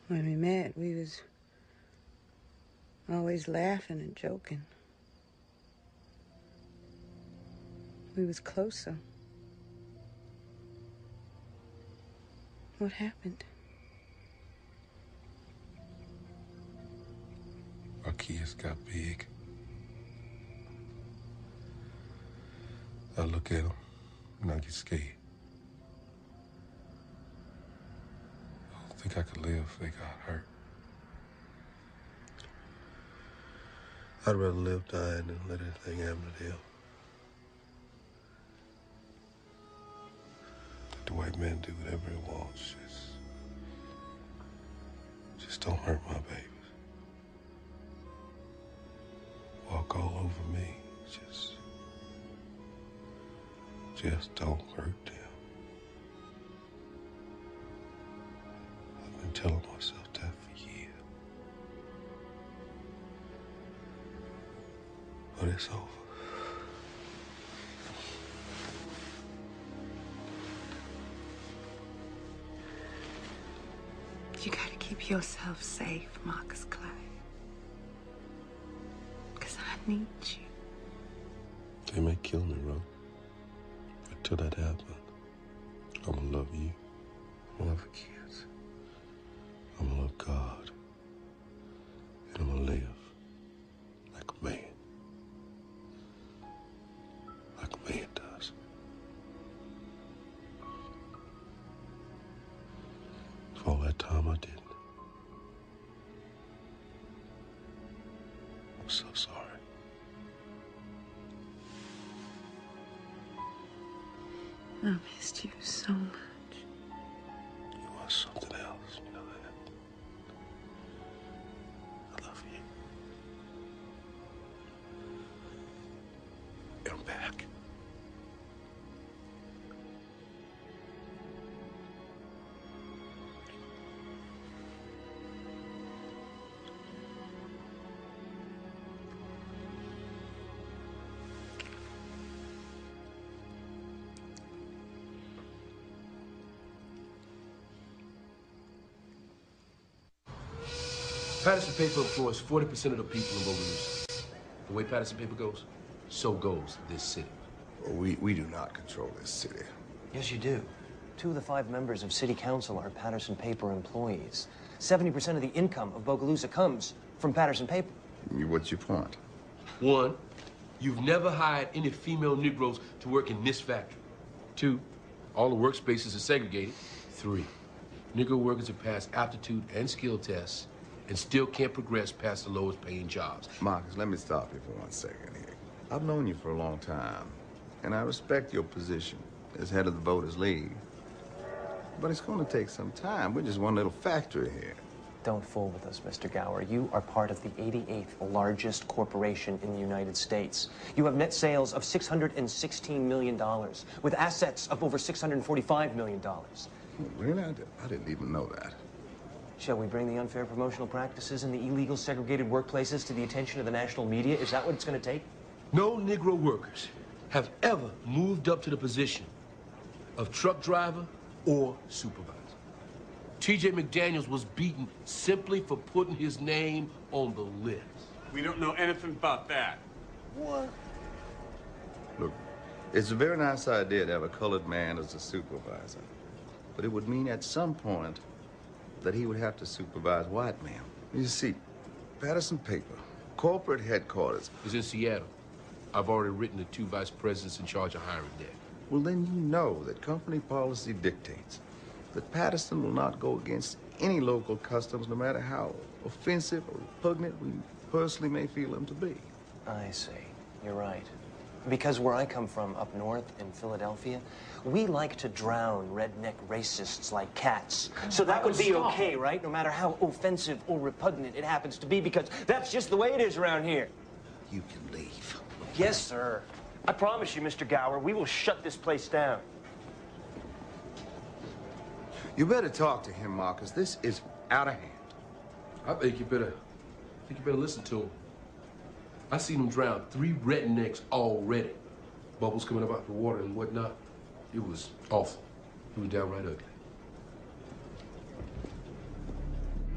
When we met, we was always laughing and joking. We was closer. What happened? Our kids got big. I look at them and I get scared. I don't think I could live if they got hurt. I'd rather live dying than let anything happen to them. Let the white man do whatever he wants. Just don't hurt my babies. Walk all over me. Just don't hurt them. I've been telling myself that for years. But it's over. You gotta keep yourself safe, Marcus Clay. Because I need you. They may kill me, Ro. But till that happens, I'm gonna love you. I'm gonna love the kids. I'm gonna love God. And I'm gonna live like a man. Like a man does. For all that time I didn't. I'm so sorry. I missed you so much. You are something else, you know that. I love you. And I'm back. Patterson Paper employs 40% of the people in Bogalusa. The way Patterson Paper goes, so goes this city. Well, we do not control this city. Yes, you do. 2 of the 5 members of City Council are Patterson Paper employees. 70% of the income of Bogalusa comes from Patterson Paper. What's your point? 1, you've never hired any female Negroes to work in this factory. 2, all the workspaces are segregated. 3, Negro workers have passed aptitude and skill tests and still can't progress past the lowest paying jobs. Marcus, let me stop you for 1 second here. I've known you for a long time, and I respect your position as head of the Voters League. But it's going to take some time. We're just one little factory here. Don't fool with us, Mr. Gower. You are part of the 88th largest corporation in the United States. You have net sales of $616 million, with assets of over $645 million. Really? I didn't even know that. Shall we bring the unfair promotional practices and the illegal segregated workplaces to the attention of the national media? Is that what it's going to take? No Negro workers have ever moved up to the position of truck driver or supervisor. T.J. McDaniels was beaten simply for putting his name on the list. We don't know anything about that. What? Look, it's a very nice idea to have a colored man as a supervisor. But it would mean at some point that he would have to supervise white men. You see, Patterson Paper, corporate headquarters. It's in Seattle. I've already written the 2 vice presidents in charge of hiring there. Well, then you know that company policy dictates that Patterson will not go against any local customs, no matter how offensive or repugnant we personally may feel them to be. I see. You're right. Because where I come from, up north in Philadelphia, we like to drown redneck racists like cats. So that would be okay, right? No matter how offensive or repugnant it happens to be, because that's just the way it is around here. You can leave. Yes, sir. I promise you, Mr. Gower, we will shut this place down. You better talk to him, Marcus. This is out of hand. I think you better listen to him. I seen him drown 3 rednecks already. Bubbles coming up out the water and whatnot. It was awful. It was downright ugly.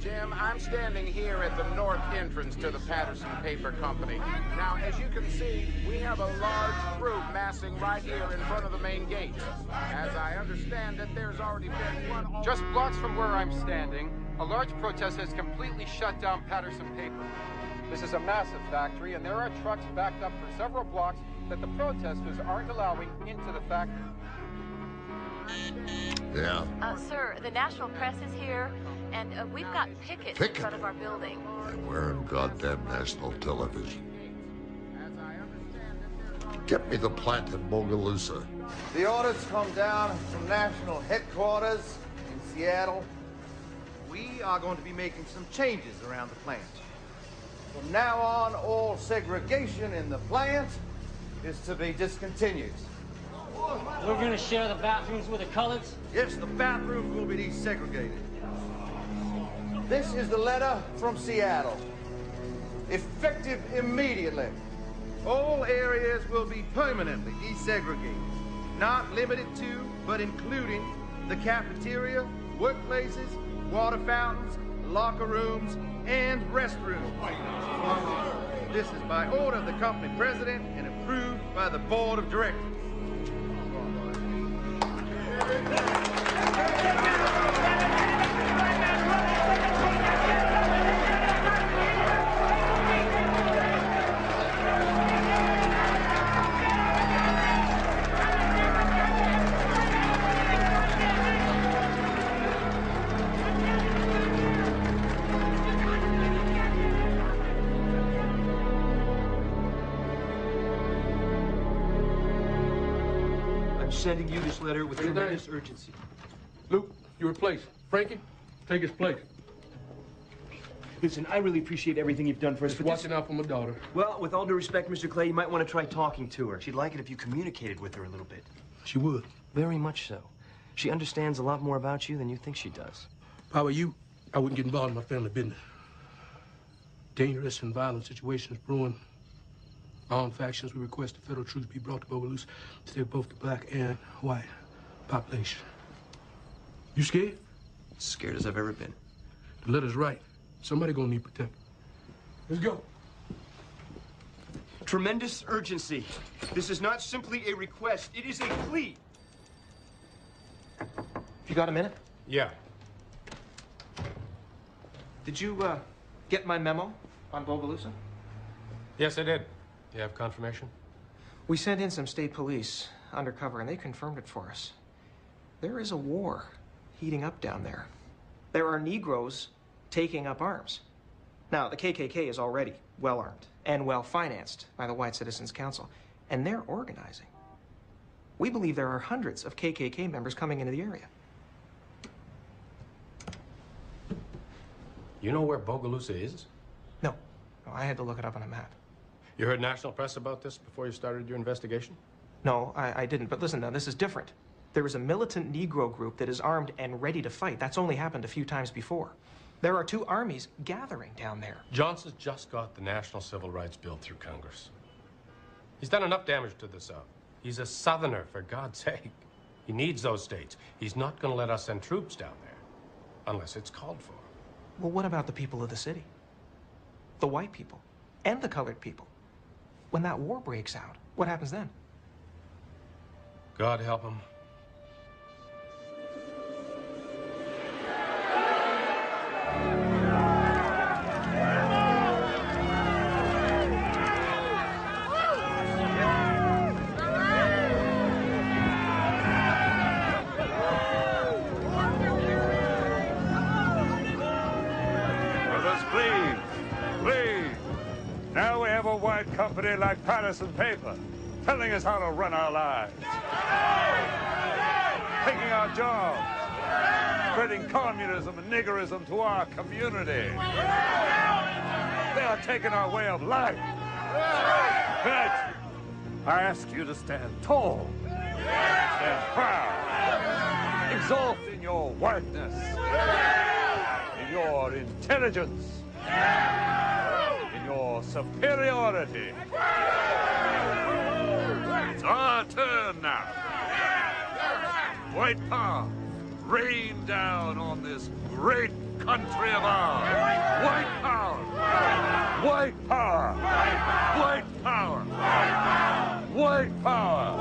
Jim, I'm standing here at the north entrance to the Patterson Paper Company. Now, as you can see, we have a large group massing right here in front of the main gate. As I understand it, there's already been one... Just blocks from where I'm standing, a large protest has completely shut down Patterson Paper. This is a massive factory, and there are trucks backed up for several blocks that the protesters aren't allowing into the factory. Yeah. Sir, the national press is here, and we've got pickets in front of our building. And we're on goddamn national television. Get me the plant in Bogalusa. The orders come down from national headquarters in Seattle. We are going to be making some changes around the plant. From now on, all segregation in the plant is to be discontinued. We're going to share the bathrooms with the coloreds? Yes, the bathrooms will be desegregated. This is the letter from Seattle. Effective immediately. All areas will be permanently desegregated. Not limited to, but including the cafeteria, workplaces, water fountains, locker rooms, and restrooms. This is by order of the company president and approved by the board of directors. Sending you this letter with tremendous urgency. Luke, you replace Frankie. Take his place. Listen, I really appreciate everything you've done for us. Just watching out for my daughter. Well, with all due respect, Mr. Clay, you might want to try talking to her. She'd like it if you communicated with her a little bit. She would. Very much so. She understands a lot more about you than you think she does. If I were you, I wouldn't get involved in my family business. Dangerous and violent situations brewing. Armed factions, we request the federal troops be brought to Bogalusa to save both the black and white population. You scared? Scared as I've ever been. The letter's right. Somebody gonna need protection. Let's go. Tremendous urgency. This is not simply a request, it is a plea. You got a minute? Yeah. Did you, get my memo on Bogalusa? Yes, I did. You have confirmation? We sent in some state police undercover, and they confirmed it for us. There is a war heating up down there. There are Negroes taking up arms. Now, the KKK is already well-armed and well-financed by the White Citizens Council, and they're organizing. We believe there are hundreds of KKK members coming into the area. You know where Bogalusa is? No, I had to look it up on a map. You heard national press about this before you started your investigation? No, I didn't. But listen, now, this is different. There is a militant Negro group that is armed and ready to fight. That's only happened a few times before. There are 2 armies gathering down there. Johnson's just got the National Civil Rights Bill through Congress. He's done enough damage to the South. He's a Southerner, for God's sake. He needs those states. He's not going to let us send troops down there. Unless it's called for. Well, what about the people of the city? The white people and the colored people. When that war breaks out, what happens then? God help them. Now we have a white company like Patterson Paper telling us how to run our lives. Taking our jobs. Spreading communism and niggerism to our community. They are taking our way of life. Tonight, I ask you to stand tall. Stand proud. Exalt in your whiteness. In your intelligence. Your superiority. It's our turn now. White power, rain down on this great country of ours. White power. White power. White power. White power.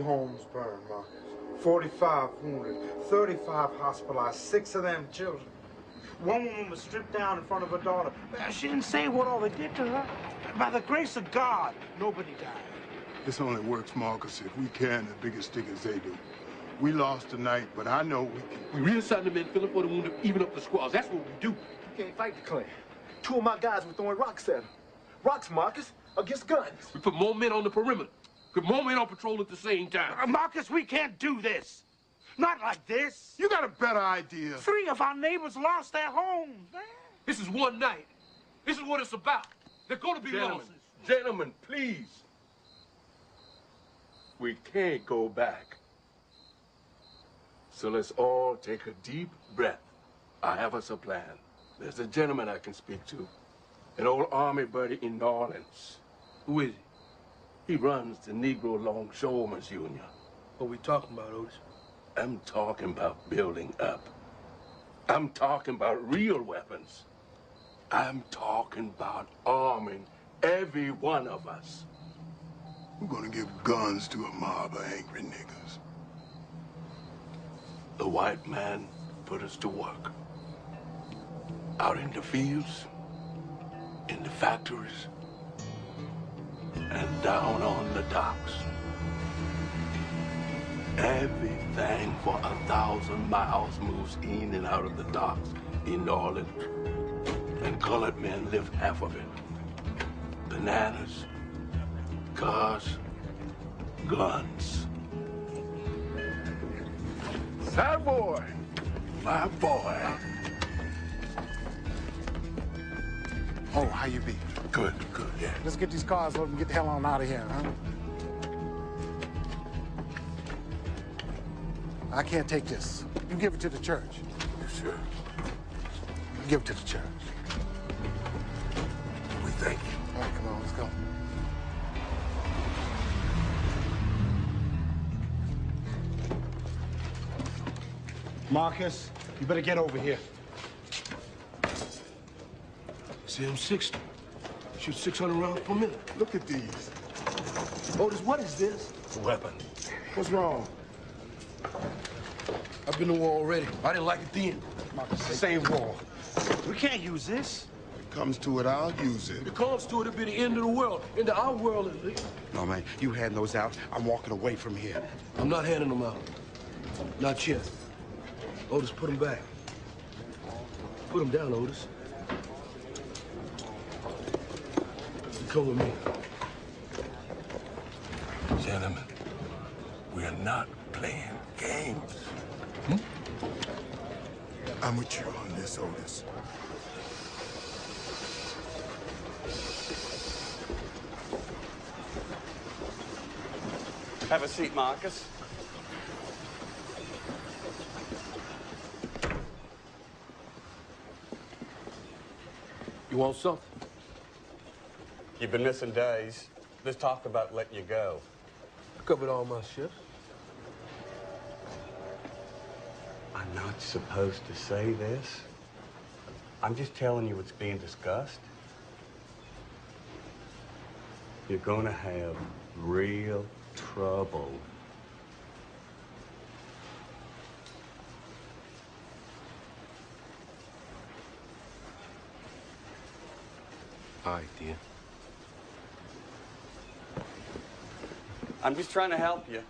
Homes burned, Marcus. 45 wounded, 35 hospitalized, 6 of them children. One woman was stripped down in front of her daughter. She didn't say what all they did to her. By the grace of God, nobody died. This only works, Marcus, if we carry as big a stick as they do. We lost tonight, but I know we can. We reassign the men, fill up for the wounded, even up the squads. That's what we do. You can't fight the Klan. 2 of my guys were throwing rocks at them. Rocks, Marcus, against guns. We put more men on the perimeter. Put more men on patrol at the same time. Marcus, we can't do this. Not like this. You got a better idea. 3 of our neighbors lost their homes, man. This is one night. This is what it's about. They're going to be losses. Gentlemen, please. We can't go back. So let's all take a deep breath. I have us a plan. There's a gentleman I can speak to. An old Army buddy in New Orleans. Who is he? He runs the Negro Longshoremen's Union. What are we talking about, Otis? I'm talking about building up. I'm talking about real weapons. I'm talking about arming every one of us. We're gonna give guns to a mob of angry niggas. The white man put us to work. Out in the fields, in the factories, and down on the docks. Everything for 1,000 miles moves in and out of the docks in New Orleans. And colored men lift half of it. Bananas, cars, guns. That boy, my boy. Oh, how you be? Good, yeah. Let's get these cars loaded and get the hell on out of here, huh? I can't take this. You give it to the church. Sure. Give it to the church. We thank you. All right, come on, let's go. Marcus, you better get over here. CM60. Shoot 600 rounds per minute. Look at these. Otis, what is this? It's a weapon. What's wrong? I've been to war already. I didn't like it then. Marcus, same war. We can't use this. If it comes to it, I'll use it. If it comes to it, it'll be the end of the world. Into our world, at least. No, man, you hand those out. I'm walking away from here. I'm not handing them out. Not yet. Otis, put them back. Put them down, Otis. Come with me. Gentlemen, we are not playing games. I'm with you on this, Otis. Have a seat, Marcus. You want something? You've been missing days. Let's talk about letting you go. I covered all my shifts. I'm not supposed to say this. I'm just telling you what's being discussed. You're gonna have real trouble. All right, dear. I'm just trying to help you.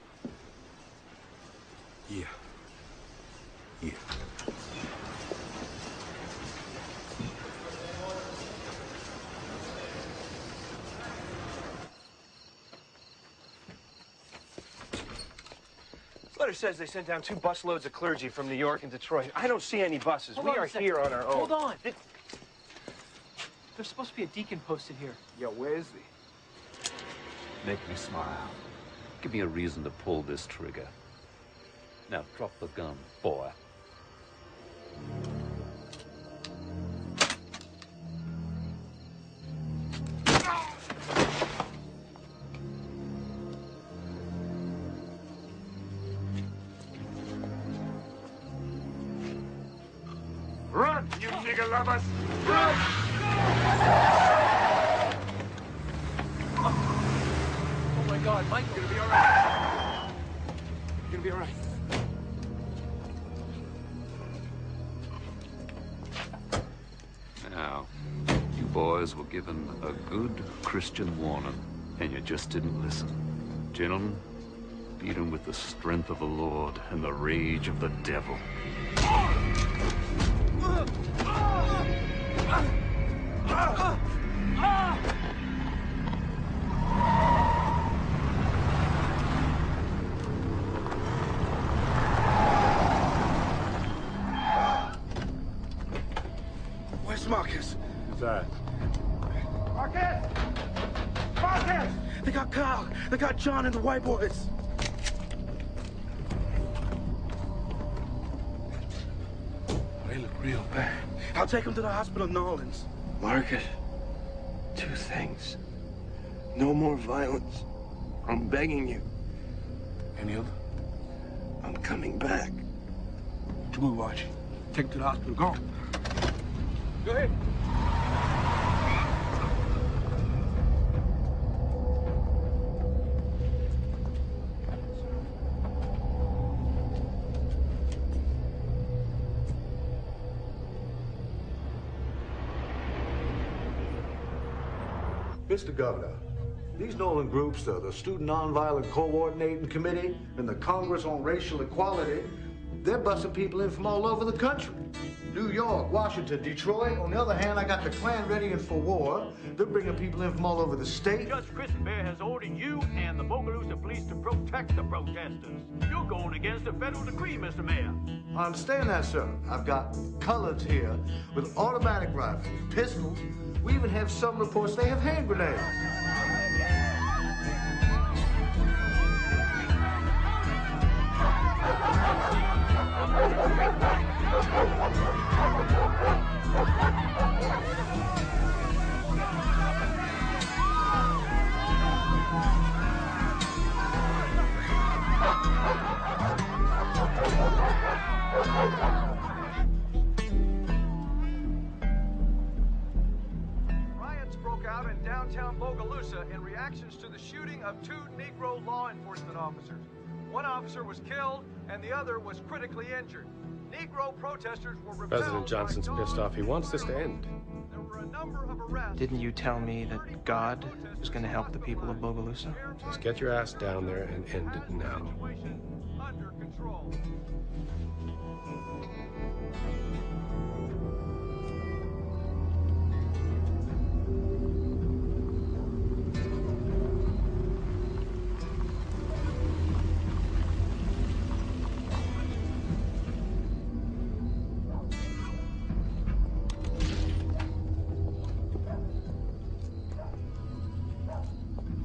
Yeah. Yeah. This letter says they sent down 2 busloads of clergy from New York and Detroit. I don't see any buses. Hold We on a are second. here on our own. Hold on. There's supposed to be a deacon posted here. Yeah, where's he? Make me smile. Give me a reason to pull this trigger. Now drop the gun, boy. Run, you nigger lovers! Run! Oh my God, Mike, You're gonna be all right. You're gonna be all right. Now, you boys were given a good Christian warning, and you just didn't listen. Gentlemen, beat him with the strength of the Lord and the rage of the devil. Where's Marcus? Inside. Marcus! Marcus! They got Carl. They got John and the white boys. They look real bad. I'll take them to the hospital in New Orleans. Marcus, 2 things. No more violence. I'm begging you. Any other? I'm coming back. You move, Archie. Take him to the hospital. Go on. Go ahead. Mr. Governor, these Nolan groups, the Student Nonviolent Coordinating Committee and the Congress on Racial Equality, they're busting people in from all over the country. New York, Washington, Detroit. On the other hand, I got the Klan ready and for war. They're bringing people in from all over the state. Judge Chris Bear has ordered you and the Bogalusa police to protect the protesters. You're going against a federal decree, Mr. Mayor. I understand that, sir. I've got coloreds here with automatic rifles, pistols. We even have some reports they have hand grenades. Riots broke out in downtown Bogalusa in reactions to the shooting of 2 Negro law enforcement officers. One officer was killed and the other was critically injured. Negro protesters were repelled. President Johnson's pissed off. He wants this to end. There were a number of arrests. Didn't you tell me that God was going to help the people of Bogalusa? Just get your ass down there and end it now. Under control.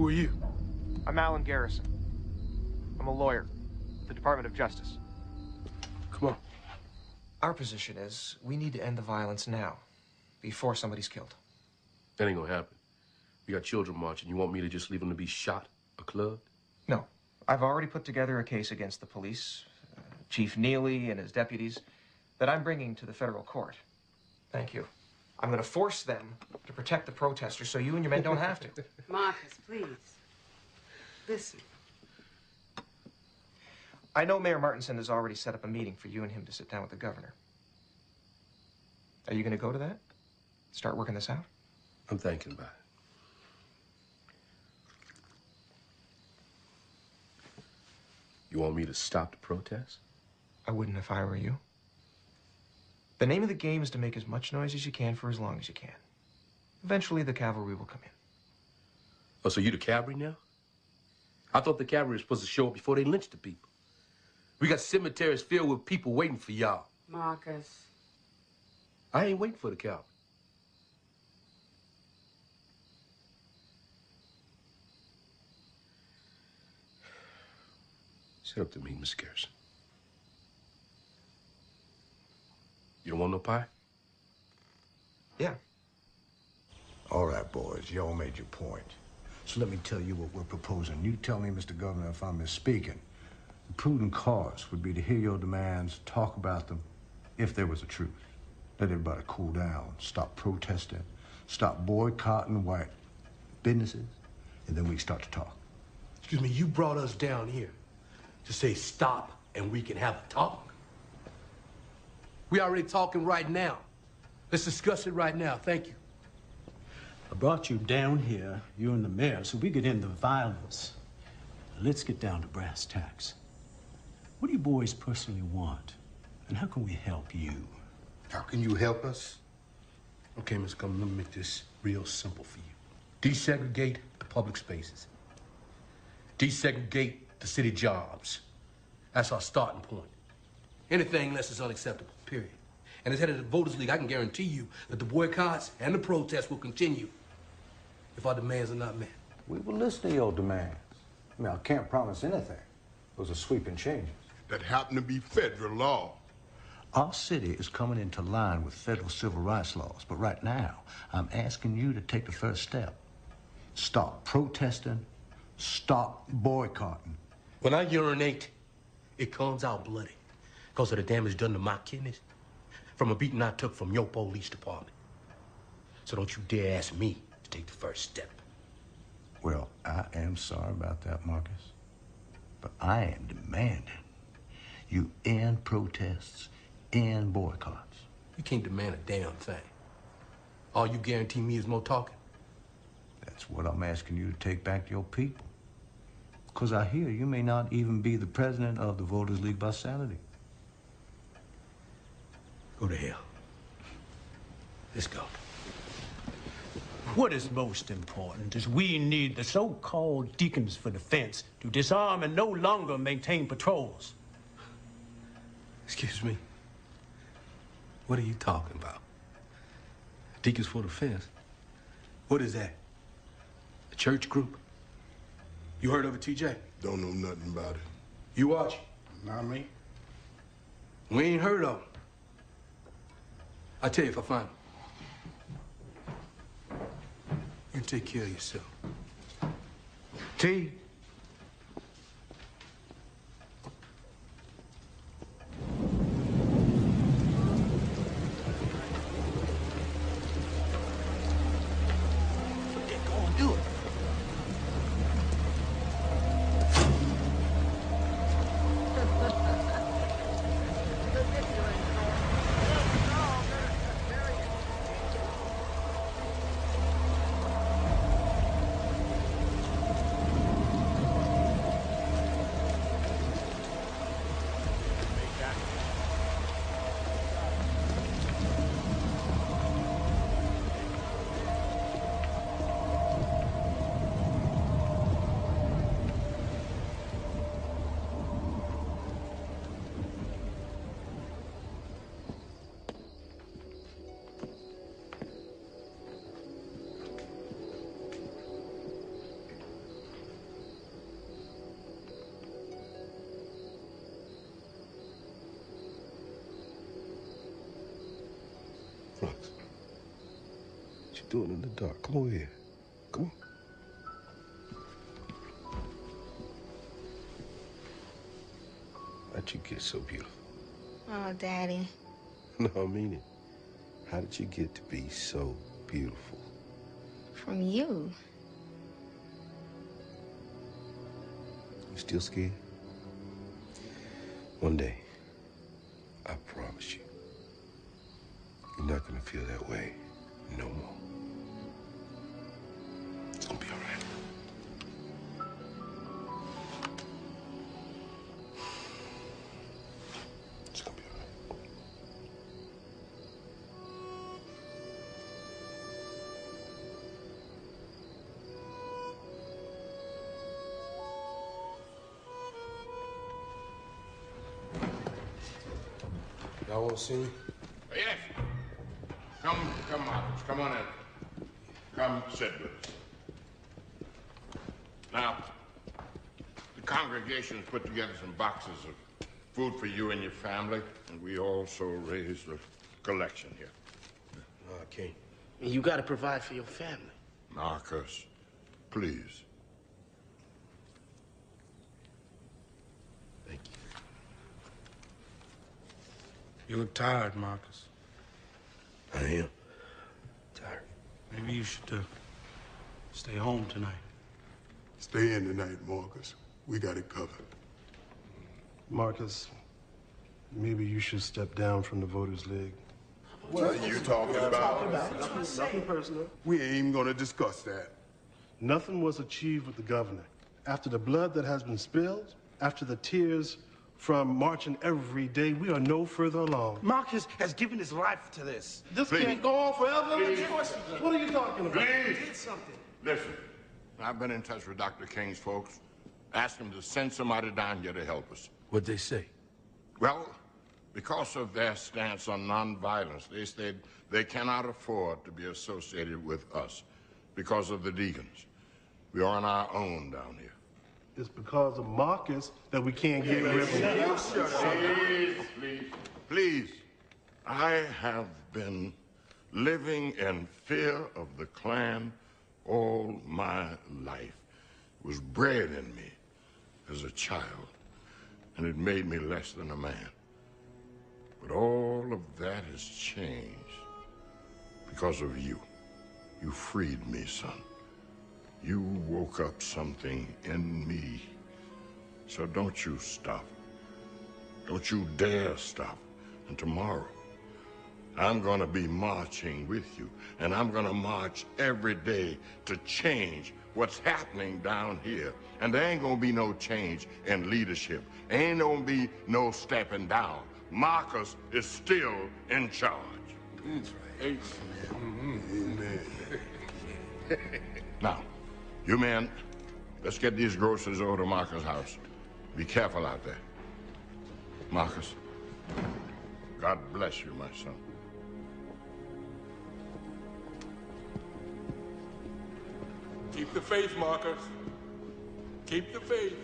Who are you? I'm Alan Garrison. I'm a lawyer with the Department of Justice. Come on. Our position is we need to end the violence now, before somebody's killed. That ain't gonna happen. We got children marching. You want me to just leave them to be shot or clubbed? No. I've already put together a case against the police, Chief Neely and his deputies, that I'm bringing to the federal court. Thank you. I'm going to force them to protect the protesters so you and your men don't have to. Marcus, please. Listen. I know Mayor Martinson has already set up a meeting for you and him to sit down with the governor. Are you going to go to that? Start working this out? I'm thinking about it. You want me to stop the protest? I wouldn't if I were you. The name of the game is to make as much noise as you can for as long as you can. Eventually, the cavalry will come in. Oh, so you the cavalry now? I thought the cavalry was supposed to show up before they lynched the people. We got cemeteries filled with people waiting for y'all. Marcus. I ain't waiting for the cavalry. Sit up to me, Miss Garrison. You don't want no pie? Yeah. All right, boys, y'all made your point. So let me tell you what we're proposing. You tell me, Mr. Governor, if I'm misspeaking. The prudent course would be to hear your demands, talk about them, if there was a truce. Let everybody cool down, stop protesting, stop boycotting white businesses, and then we can start to talk. Excuse me, you brought us down here to say stop and we can have a talk? We already talking right now. Let's discuss it right now. Thank you. I brought you down here, you and the mayor, so we could end the violence. Let's get down to brass tacks. What do you boys personally want? And how can we help you? How can you help us? Okay, Ms. Gum, let me make this real simple for you. Desegregate the public spaces. Desegregate the city jobs. That's our starting point. Anything less is unacceptable, period. And as head of the Voters League, I can guarantee you that the boycotts and the protests will continue if our demands are not met. We will listen to your demands. I mean, I can't promise anything. Those are sweeping changes. That happen to be federal law. Our city is coming into line with federal civil rights laws, but right now, I'm asking you to take the first step. Stop protesting, stop boycotting. When I urinate, it comes out bloody because of the damage done to my kidneys from a beating I took from your police department. So don't you dare ask me to take the first step. Well, I am sorry about that, Marcus. But I am demanding you end protests, end boycotts. You can't demand a damn thing. All you guarantee me is more talking. That's what I'm asking you to take back to your people. Because I hear you may not even be the president of the Voters League by Saturday. Go to hell. Let's go. What is most important is we need the so-called Deacons for Defense to disarm and no longer maintain patrols. Excuse me. What are you talking about? Deacons for Defense? What is that? A church group? You heard of it, TJ? Don't know nothing about it. You watch? Not me. We ain't heard of them. I'll tell you if I find them. You take care of yourself. T. Do it. What you doing in the dark? Come over here. Come on. How'd you get so beautiful? Oh, Daddy. No, I mean it. How did you get to be so beautiful? From you. You still scared? One day, I promise you, you're not gonna feel that way no more. It's gonna be all right. It's gonna be all right. Y'all want to see me? Yes. Come, Marcus. Come on in. Come sit with us. Now, the congregation's put together some boxes of food for you and your family, and we also raised a collection here. Okay. You gotta provide for your family. Marcus, please. Thank you. You look tired, Marcus. I am. Tired. Maybe you should stay home tonight. Stay in tonight, Marcus. We got it covered. Marcus, maybe you should step down from the Voters League. What are you talking about? Nothing personal. We ain't even gonna discuss that. Nothing was achieved with the governor. After the blood that has been spilled, after the tears from marching every day, we are no further along. Marcus has given his life to this. This Please. can't go on forever. Please. What are you talking about? Please. Did something. Listen, I've been in touch with Dr. King's folks. Asked them to send somebody down here to help us. What'd they say? Well, because of their stance on nonviolence, they said they cannot afford to be associated with us because of the Deacons. We are on our own down here. It's because of Marcus that we can't get rid of him. Please. I have been living in fear of the Klan all my life. It was bred in me as a child, and it made me less than a man. But all of that has changed because of you. You freed me, son. You woke up something in me. So don't you stop. Don't you dare stop. And tomorrow, I'm gonna be marching with you, and I'm gonna march every day to change what's happening down here. And there ain't gonna be no change in leadership. Ain't gonna be no stepping down. Marcus is still in charge. That's right. Amen. Now, you men, let's get these groceries over to Marcus' house. Be careful out there. Marcus, God bless you, my son. Keep the faith, Marcus. Keep the faith.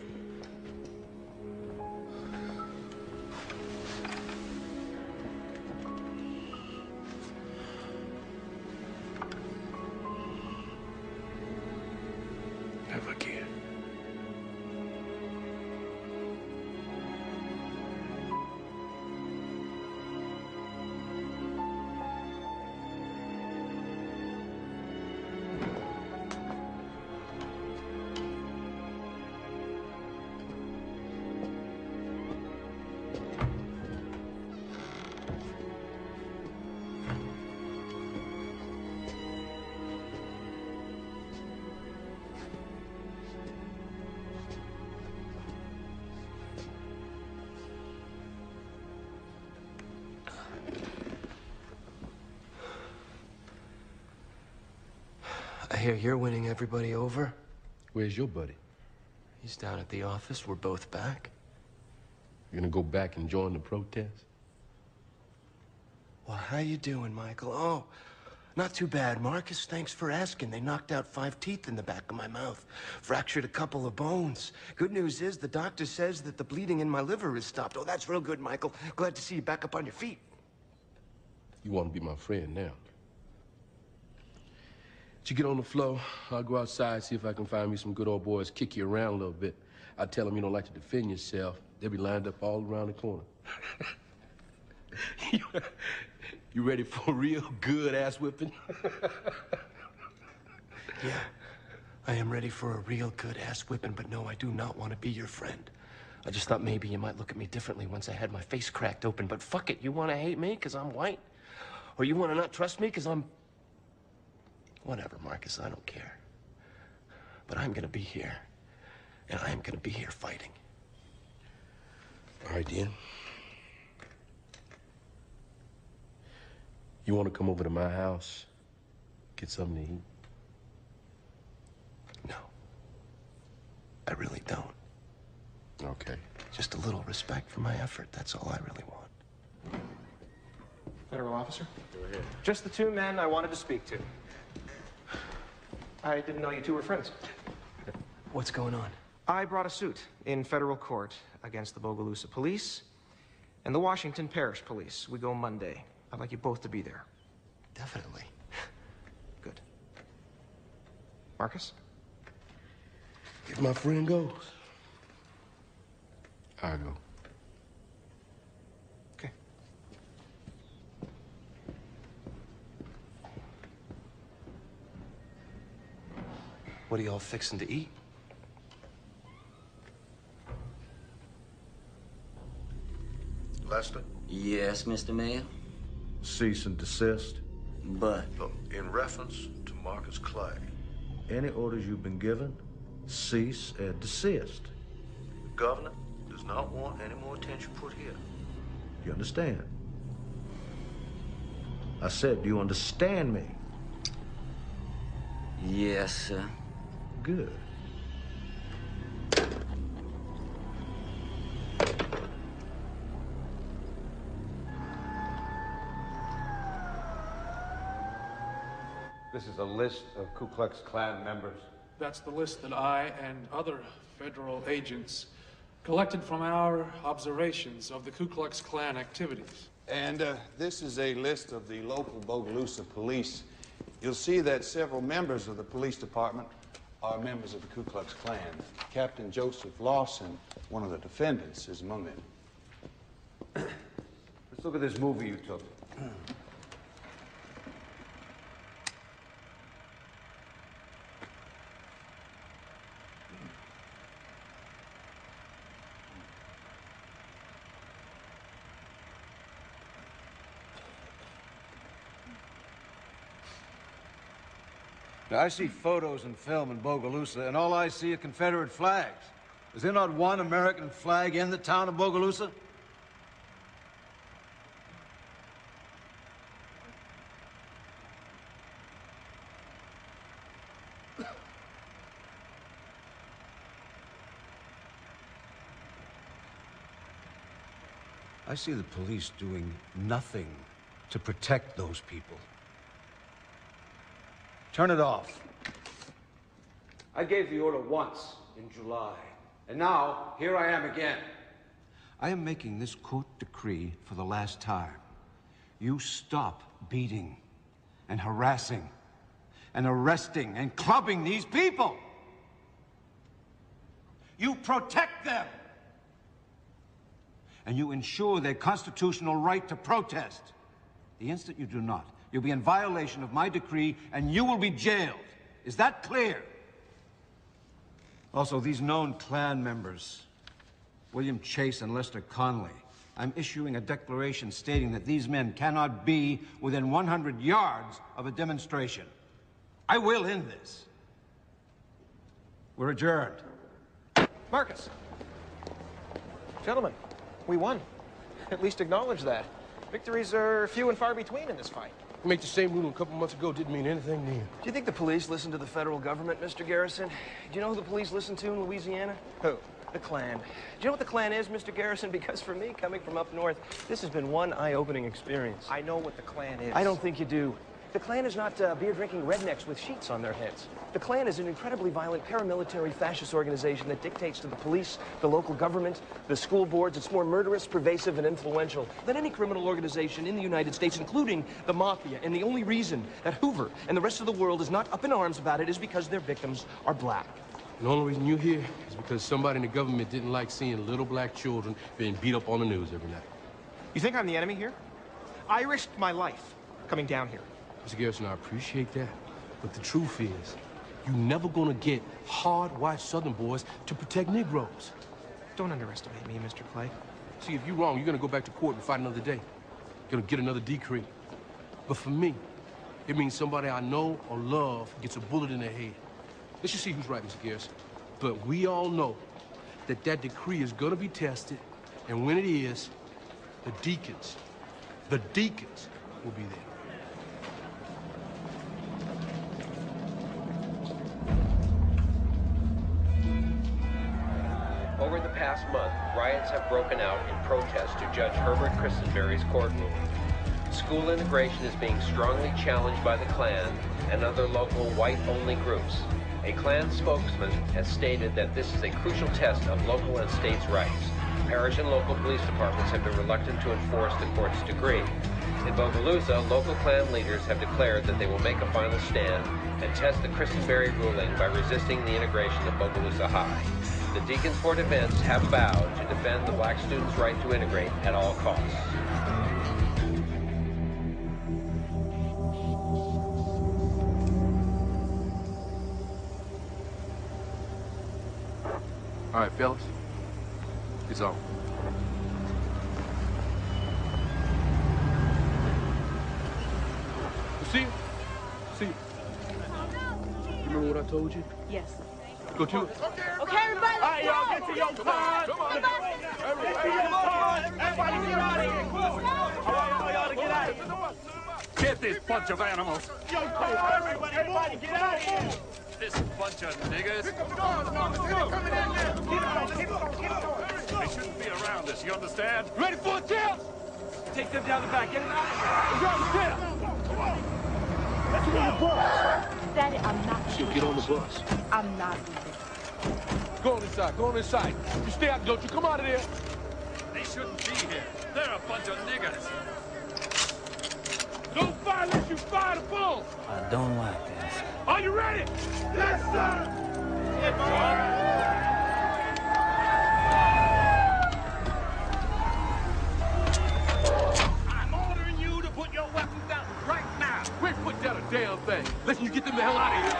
Never again. I hear you're winning everybody over. Where's your buddy? He's down at the office. We're both back. You gonna go back and join the protest? Well, how you doing, Michael? Oh, not too bad, Marcus. Thanks for asking. They knocked out 5 teeth in the back of my mouth. Fractured a couple of bones. Good news is the doctor says that the bleeding in my liver is stopped. Oh, that's real good, Michael. Glad to see you back up on your feet. You want to be my friend now. You get on the floor, I'll go outside, see if I can find me some good old boys, kick you around a little bit. I tell them you don't like to defend yourself. They'll be lined up all around the corner. You ready for a real good ass whipping? Yeah, I am ready for a real good ass whipping, but no, I do not want to be your friend. I just thought maybe you might look at me differently once I had my face cracked open, but fuck it, you want to hate me because I'm white? Or you want to not trust me because I'm... Whatever, Marcus, I don't care. But I'm gonna be here, and I am gonna be here fighting. All right, then. You want to come over to my house, get something to eat? No. I really don't. Okay. Just a little respect for my effort, that's all I really want. Federal officer? Go ahead. Just the two men I wanted to speak to. I didn't know you two were friends. What's going on? I brought a suit in federal court against the Bogalusa police and the Washington Parish Police. We go Monday. I'd like you both to be there. Definitely. Good. Marcus? If my friend goes, I'll go. Okay. What are y'all fixing to eat? Lester? Yes, Mr. Mayor? Cease and desist. But? In reference to Marcus Clay, any orders you've been given, cease and desist. The governor does not want any more attention put here. You understand? I said, do you understand me? Yes, sir. Good. This is a list of Ku Klux Klan members. That's the list that I and other federal agents collected from our observations of the Ku Klux Klan activities. And this is a list of the local Bogalusa police. You'll see that several members of the police department are members of the Ku Klux Klan. Captain Joseph Lawson, one of the defendants, is among them. Let's look at this movie you took. Now, I see photos and film in Bogalusa, and all I see are Confederate flags. Is there not one American flag in the town of Bogalusa? I see the police doing nothing to protect those people. Turn it off. I gave the order once in July, and now here I am again. I am making this court decree for the last time. You stop beating and harassing and arresting and clubbing these people. You protect them. And you ensure their constitutional right to protest. The instant you do not, you'll be in violation of my decree, and you will be jailed. Is that clear? Also, these known Klan members, William Chase and Lester Conley, I'm issuing a declaration stating that these men cannot be within 100 yards of a demonstration. I will end this. We're adjourned. Marcus. Gentlemen, we won. At least acknowledge that. Victories are few and far between in this fight. You make the same rule a couple months ago, didn't mean anything then. Do you think the police listen to the federal government, Mr. Garrison? Do you know who the police listen to in Louisiana? Who? The Klan. Do you know what the Klan is, Mr. Garrison? Because for me, coming from up north, this has been one eye-opening experience. I know what the Klan is. I don't think you do. The Klan is not beer-drinking rednecks with sheets on their heads. The Klan is an incredibly violent paramilitary fascist organization that dictates to the police, the local government, the school boards. It's more murderous, pervasive, and influential than any criminal organization in the United States, including the Mafia. And the only reason that Hoover and the rest of the world is not up in arms about it is because their victims are black. And the only reason you're here is because somebody in the government didn't like seeing little black children being beat up on the news every night. You think I'm the enemy here? I risked my life coming down here. Mr. Garrison, I appreciate that. But the truth is, you're never gonna get hard-white Southern boys to protect Negroes. Don't underestimate me, Mr. Clay. See, if you're wrong, you're gonna go back to court and fight another day. You're gonna get another decree. But for me, it means somebody I know or love gets a bullet in their head. Let's just see who's right, Mr. Garrison. But we all know that that decree is gonna be tested, and when it is, the Deacons will be there. Over the past month, riots have broken out in protest to Judge Herbert Christenberry's court ruling. School integration is being strongly challenged by the Klan and other local white-only groups. A Klan spokesman has stated that this is a crucial test of local and states' rights. Parish and local police departments have been reluctant to enforce the court's decree. In Bogalusa, local Klan leaders have declared that they will make a final stand and test the Christenberry ruling by resisting the integration of Bogalusa High. The Deacons for Defense have vowed to defend the black students' right to integrate at all costs. All right, fellas, it's on. You see it? See it? You remember what I told you? Yes. Go to it. Okay, everybody. All right, y'all, get to your car. Come on. Everybody get out of here. All right, y'all to get out of here. Get this bunch of animals. Everybody get out of here. This bunch of niggas. They shouldn't be around us, you understand? Ready for a tail? Take them down the back. Get them out of here. Come on. Let's get on the bus. Daddy, I'm not. She'll get on the bus. I'm not leaving. Go on inside. Go on inside. You stay out, don't you? Come out of there. They shouldn't be here. They're a bunch of niggas. Don't fire unless you fire the bull. I don't like this. Are you ready? Yes, sir. I'm ordering you to put your weapons down right now. Quick, put down a damn thing. Listen, you get them the hell out of here.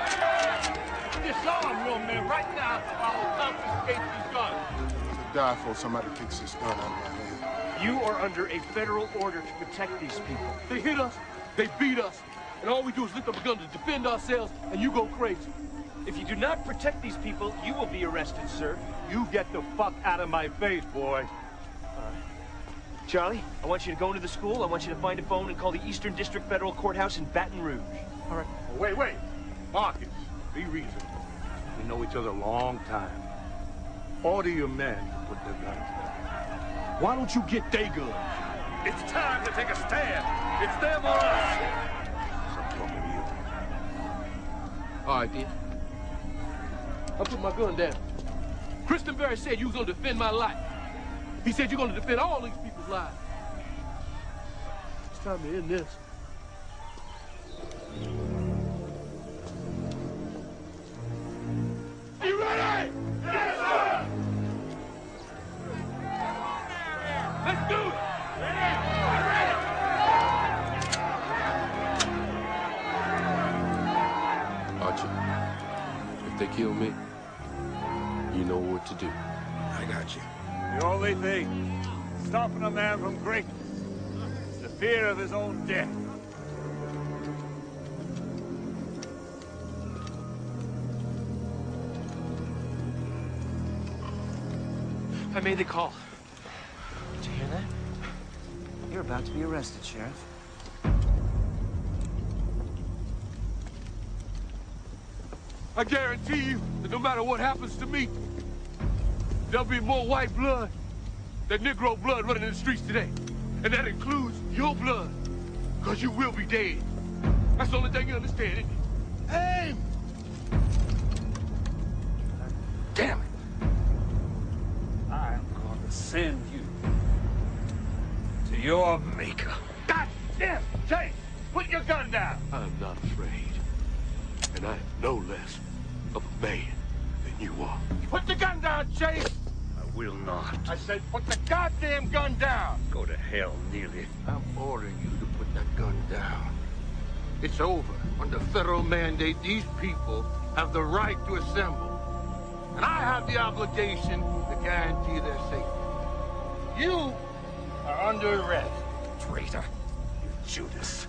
Disarm your men right now. I will confiscate these guns. To die for somebody kicks this gun out of my hand. You are under a federal order to protect these people. They hit us, they beat us, and all we do is lift up a gun to defend ourselves, and you go crazy. If you do not protect these people, you will be arrested, sir. You get the fuck out of my face, boy. All right. Charlie, I want you to go into the school. I want you to find a phone and call the Eastern District Federal Courthouse in Baton Rouge. All right. Wait. Marcus, be reasonable. We know each other a long time. Order your men to put their guns down. Why don't you get their guns? It's time to take a stand. It's them or us. I'm talking to you. All right, then. I put my gun down. Christenberry said you was gonna defend my life. He said you're gonna defend all these people's lives. It's time to end this. You ready? Yes, sir! Let's do it! Archie, if they kill me, you know what to do. I got you. The only thing stopping a man from greatness is the fear of his own death. I made the call. Did you hear that? You're about to be arrested, Sheriff. I guarantee you that no matter what happens to me, there'll be more white blood than Negro blood running in the streets today. And that includes your blood, because you will be dead. That's the only thing you understand, isn't it? Aim! Damn it. I'm gonna send you to your maker. God damn! Chase, put your gun down. I'm not afraid. And I am no less of a man than you are. Put the gun down, Chase! I will not. I said put the goddamn gun down! Go to hell, Neely. I'm ordering you to put that gun down. It's over. Under federal mandate, these people have the right to assemble. And I have the obligation to guarantee their safety. You are under arrest. Traitor. Judas.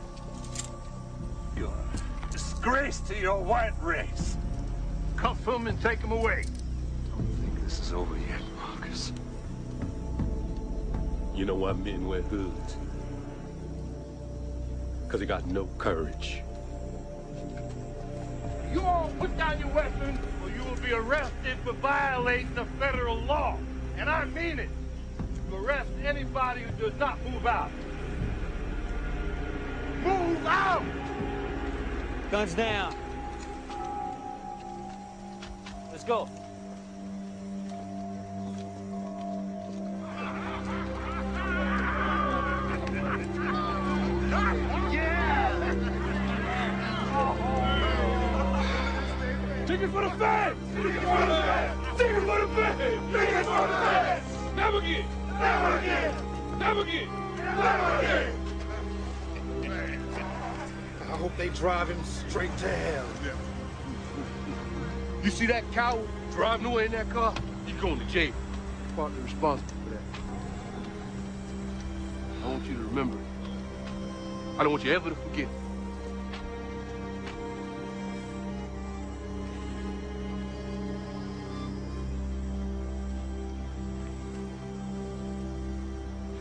You're a disgrace to your white race. Cuff him and take him away. Don't think this is over yet, Marcus. You know why men wear hoods? Because they got no courage. You all put down your weapon or you will be arrested for violating the federal law. And I mean it. You arrest anybody who does not move out. Move out! Guns down. Let's go. Ticket for the feds! Ticket for the feds! Ticket for the feds! Ticket for the feds! Never again! Never again! Never again! Never again! I hope they drive him straight to hell. You see that coward driving away in that car? He's going to jail. Partly responsible for that. I want you to remember it. I don't want you ever to forget it.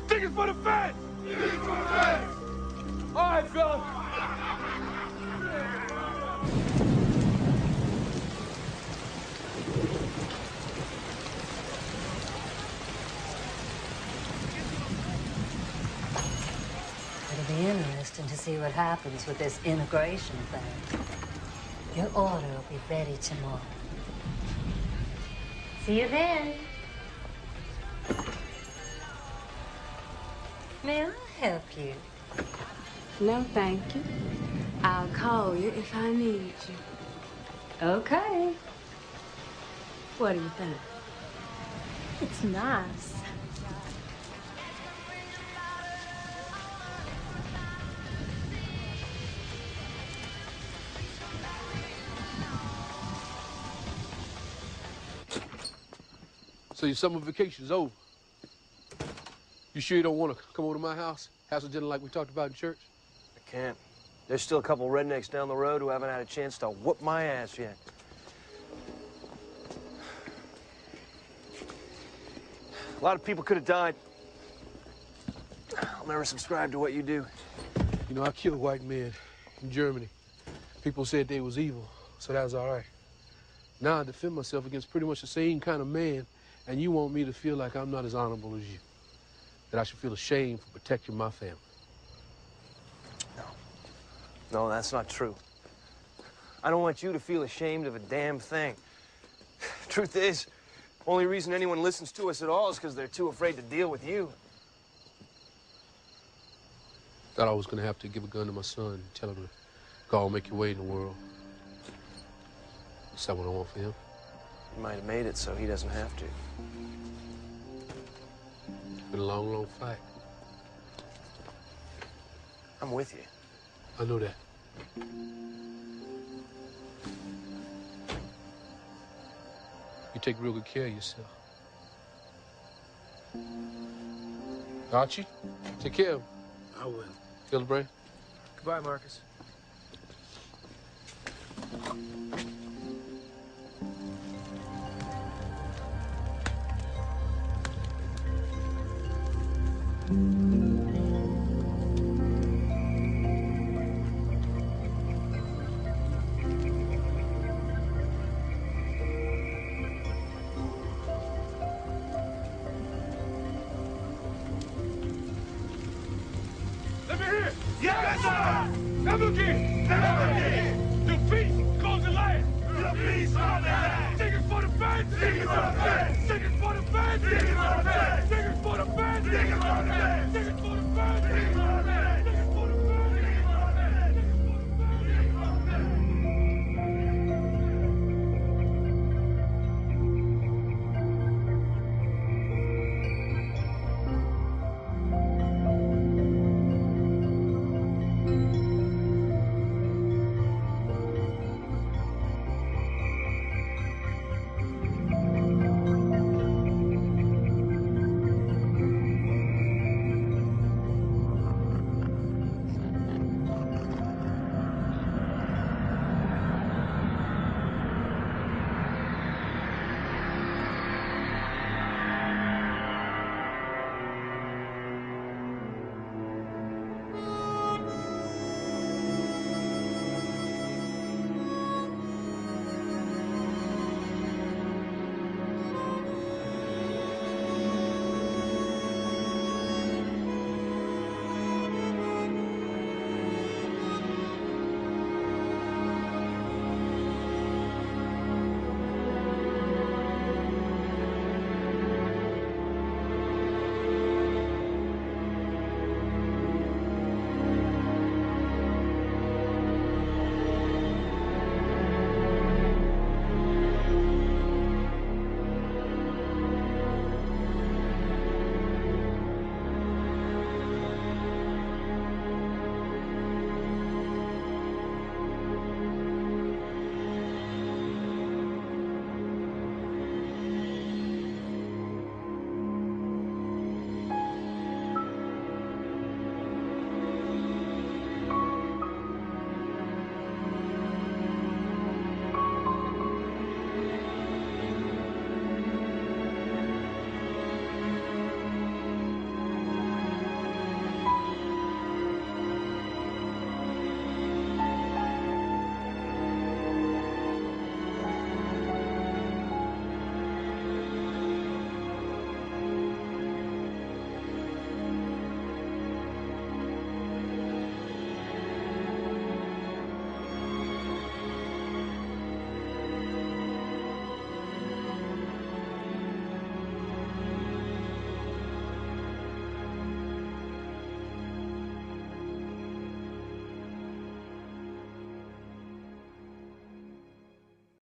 Tickets for the feds! Tickets for the feds! All right, fellas. It'll be interesting to see what happens with this integration thing. Your order will be ready tomorrow. See you then. May I help you? No, thank you. I'll call you if I need you. Okay. What do you think? It's nice. So your summer vacation's over. You sure you don't want to come over to my house? Have some dinner like we talked about in church? I can't. There's still a couple rednecks down the road who haven't had a chance to whoop my ass yet. A lot of people could have died. I'll never subscribe to what you do. You know, I killed white men in Germany. People said they was evil, so that was all right. Now I defend myself against pretty much the same kind of man, and you want me to feel like I'm not as honorable as you. That I should feel ashamed for protecting my family. No, that's not true. I don't want you to feel ashamed of a damn thing. Truth is, only reason anyone listens to us at all is because they're too afraid to deal with you. Thought I was gonna have to give a gun to my son and tell him to go and make your way in the world. Is that what I want for him? You might have made it so he doesn't have to. It's been a long, long fight. I'm with you. I know that. You take real good care of yourself. Archie, take care of him. I will. Feel the brain? Goodbye, Marcus. Let me hear. Yes, sir! Never again! Never again! The beast goes to last! The beast on the last! Singing for the fans! Singing for the fans! Singing for the fans! Singing for the fans! Singing for the fans! Singing for the fans!